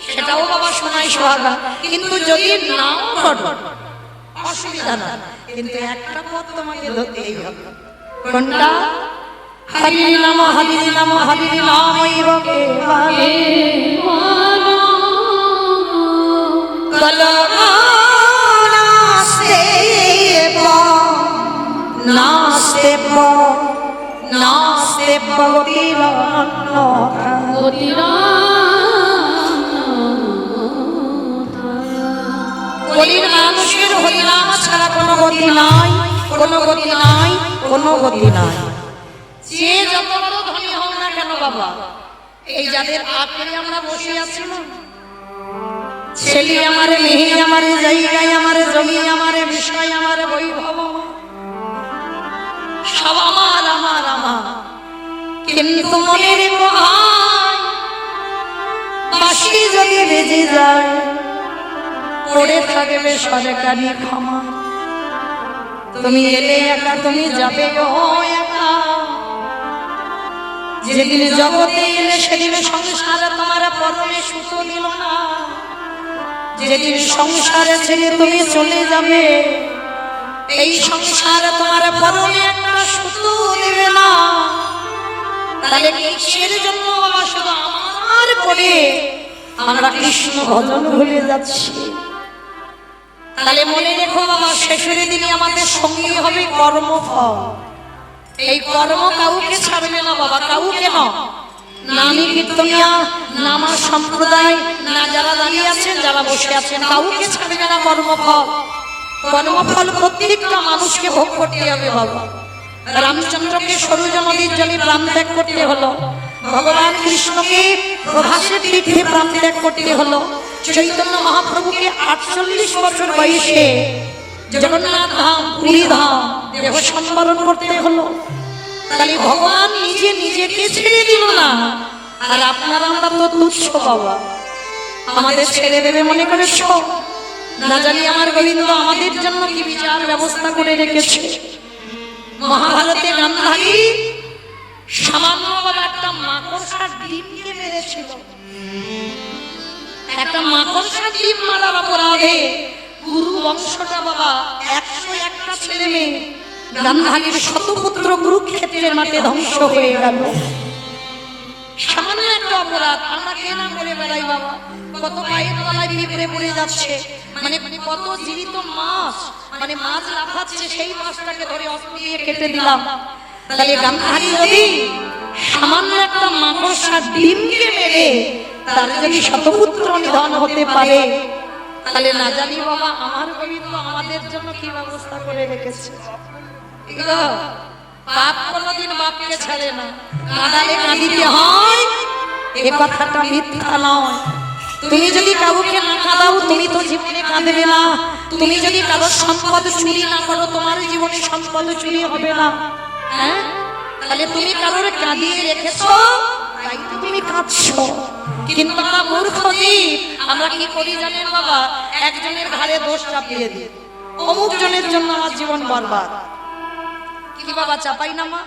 [SPEAKER 1] সেটাও বাবা সোনায় সোহাগা। কিন্তু যদি নাও করো অসুবিধা না, কিন্তু একটা পথ তোমাকে ধরতেই হবে। কোনটা? হরি নাম হরি নাম হরি নামৈব কেবলে নাস্তে নাস্তে ভগতিরন্ন কলির মানুষের হরিনাম ছাড়া কোনো গতি নাই, কোনো গতি নাই, কোনো গতি নাই। যে যত বড় ধনী হোক না কেন বাবা, এই যাদের আখেরে আমরা বসে আছি না, ছেলে আমার, মেয়ে আমার, জায়গায় আমার, জমি আমার, বিষয় আমার, বৈভব সব আমার আমার আমার। কিন্তু মনে রেখো ভাই, বাঁশি যদি বেজে যায় পড়ে থাকবে সরকারি ক্ষমা। তুমি এলে একা, তুমি যাবে একা। যেদিন জগতে এলে সেদিন সংসারে তোমার পরমে সুখ দিল না। যেদিন সংসারে ছেড়ে তুমি চলে যাবে, এই সংসারে তোমার পরমে একটা সুখ দেবে না। তাহলে কিসের জন্য বাবা শুধু আমার করে আমরা কৃষ্ণ ভজন ভুলে যাচ্ছি? তাহলে মনে রেখো বাবা, শেষের দিনে আমাদের সঙ্গী হবে কর্মফল। এই কর্ম কাউকে ছাড়বে না বাবা, কাউকে না। না আমি কীর্তনিয়া, না আমার সম্প্রদায়, না যারা দাঁড়িয়ে আছেন, যারা বসে আছেন, কাউকে ছাড়বে না কর্মফল। কর্মফল প্রত্যেকটা মানুষকে ভোগ করতে হবে বাবা। রামচন্দ্রকে সরুজ নদীর জলে প্রাণ ত্যাগ করতে হলো, ভগবান কৃষ্ণকে প্রভাসের তীর্থে প্রাণ ত্যাগ করতে হলো, চৈতন্য মহাপ্রভুকে 48 বছর বয়সে জগন্নাথ ধাম, পুরী ধাম দেহ সম্বরণ করতে হলো। তাহলে ভগবান নিজে নিজেকে ছেড়ে দিল না। আর আপনারা আমরা তো তুচ্ছ বাবা, আমাদের ছেড়ে দেবে মনে করেছ? না জানি আমার গোবিন্দ আমাদের জন্য কি বিচার ব্যবস্থা করে রেখেছে। মহাভারতে গান্ধারী সামান্য একটা মাকড়সার ডিমকে মেরেছিল। একটা মাকড়সার ডিম মারার অপরাধে গুরু বংশটা বাবা 101টা ছেলে মেয়ে গান্ধারীর শতপুত্র কুরুক্ষেত্রের মাঠে ধ্বংস হয়ে গেল। সামান্য একটা অপরাধ। আমরা কে না করে বেড়াই বাবা, কত পায়ের তলায় পিঁপড়ে পড়ে যাচ্ছে, মানে কত জীবিত মাছ, মানে মাছ লাফাচ্ছে, সেই মাছটাকে ধরে অস্ত্র দিয়ে কেটে দিলাম। তাহলে গান্ধারী যদি সামান্য একটা মাকড়সার ডিমকে মেরে তার যদি শতপুত্র নিধন হতে পারে, তাহলে না জানি বাবা আমার গোবিন্দ আমাদের জন্য কি ব্যবস্থা করে রেখেছে। পাপ কোনদিন বাপকে ছাড়ে না, কাঁদালে কাঁদিতে হয়, এ কথাটা মিথ্যা নয়। তুমি যদি কাউকে না কাঁদাও তুমি তো জীবনে কাঁদবে না। তুমি যদি কারোর সম্পদ চুরি না করো তোমার জীবনে সম্পদ চুরি হবে না। হ্যাঁ, তাহলে তুমি কারোর কাঁদিয়ে রেখেছো তাই তো তুমি কাঁদছো। কিন্তু আমরা মূর্খ জীব, আমরা কি করি জানেন বাবা? একজনের ঘাড়ে দোষ চাপিয়ে দিই, অমুক জনের জন্য আমার জীবন বরবাদ। কি বাবা চাপাই না মা?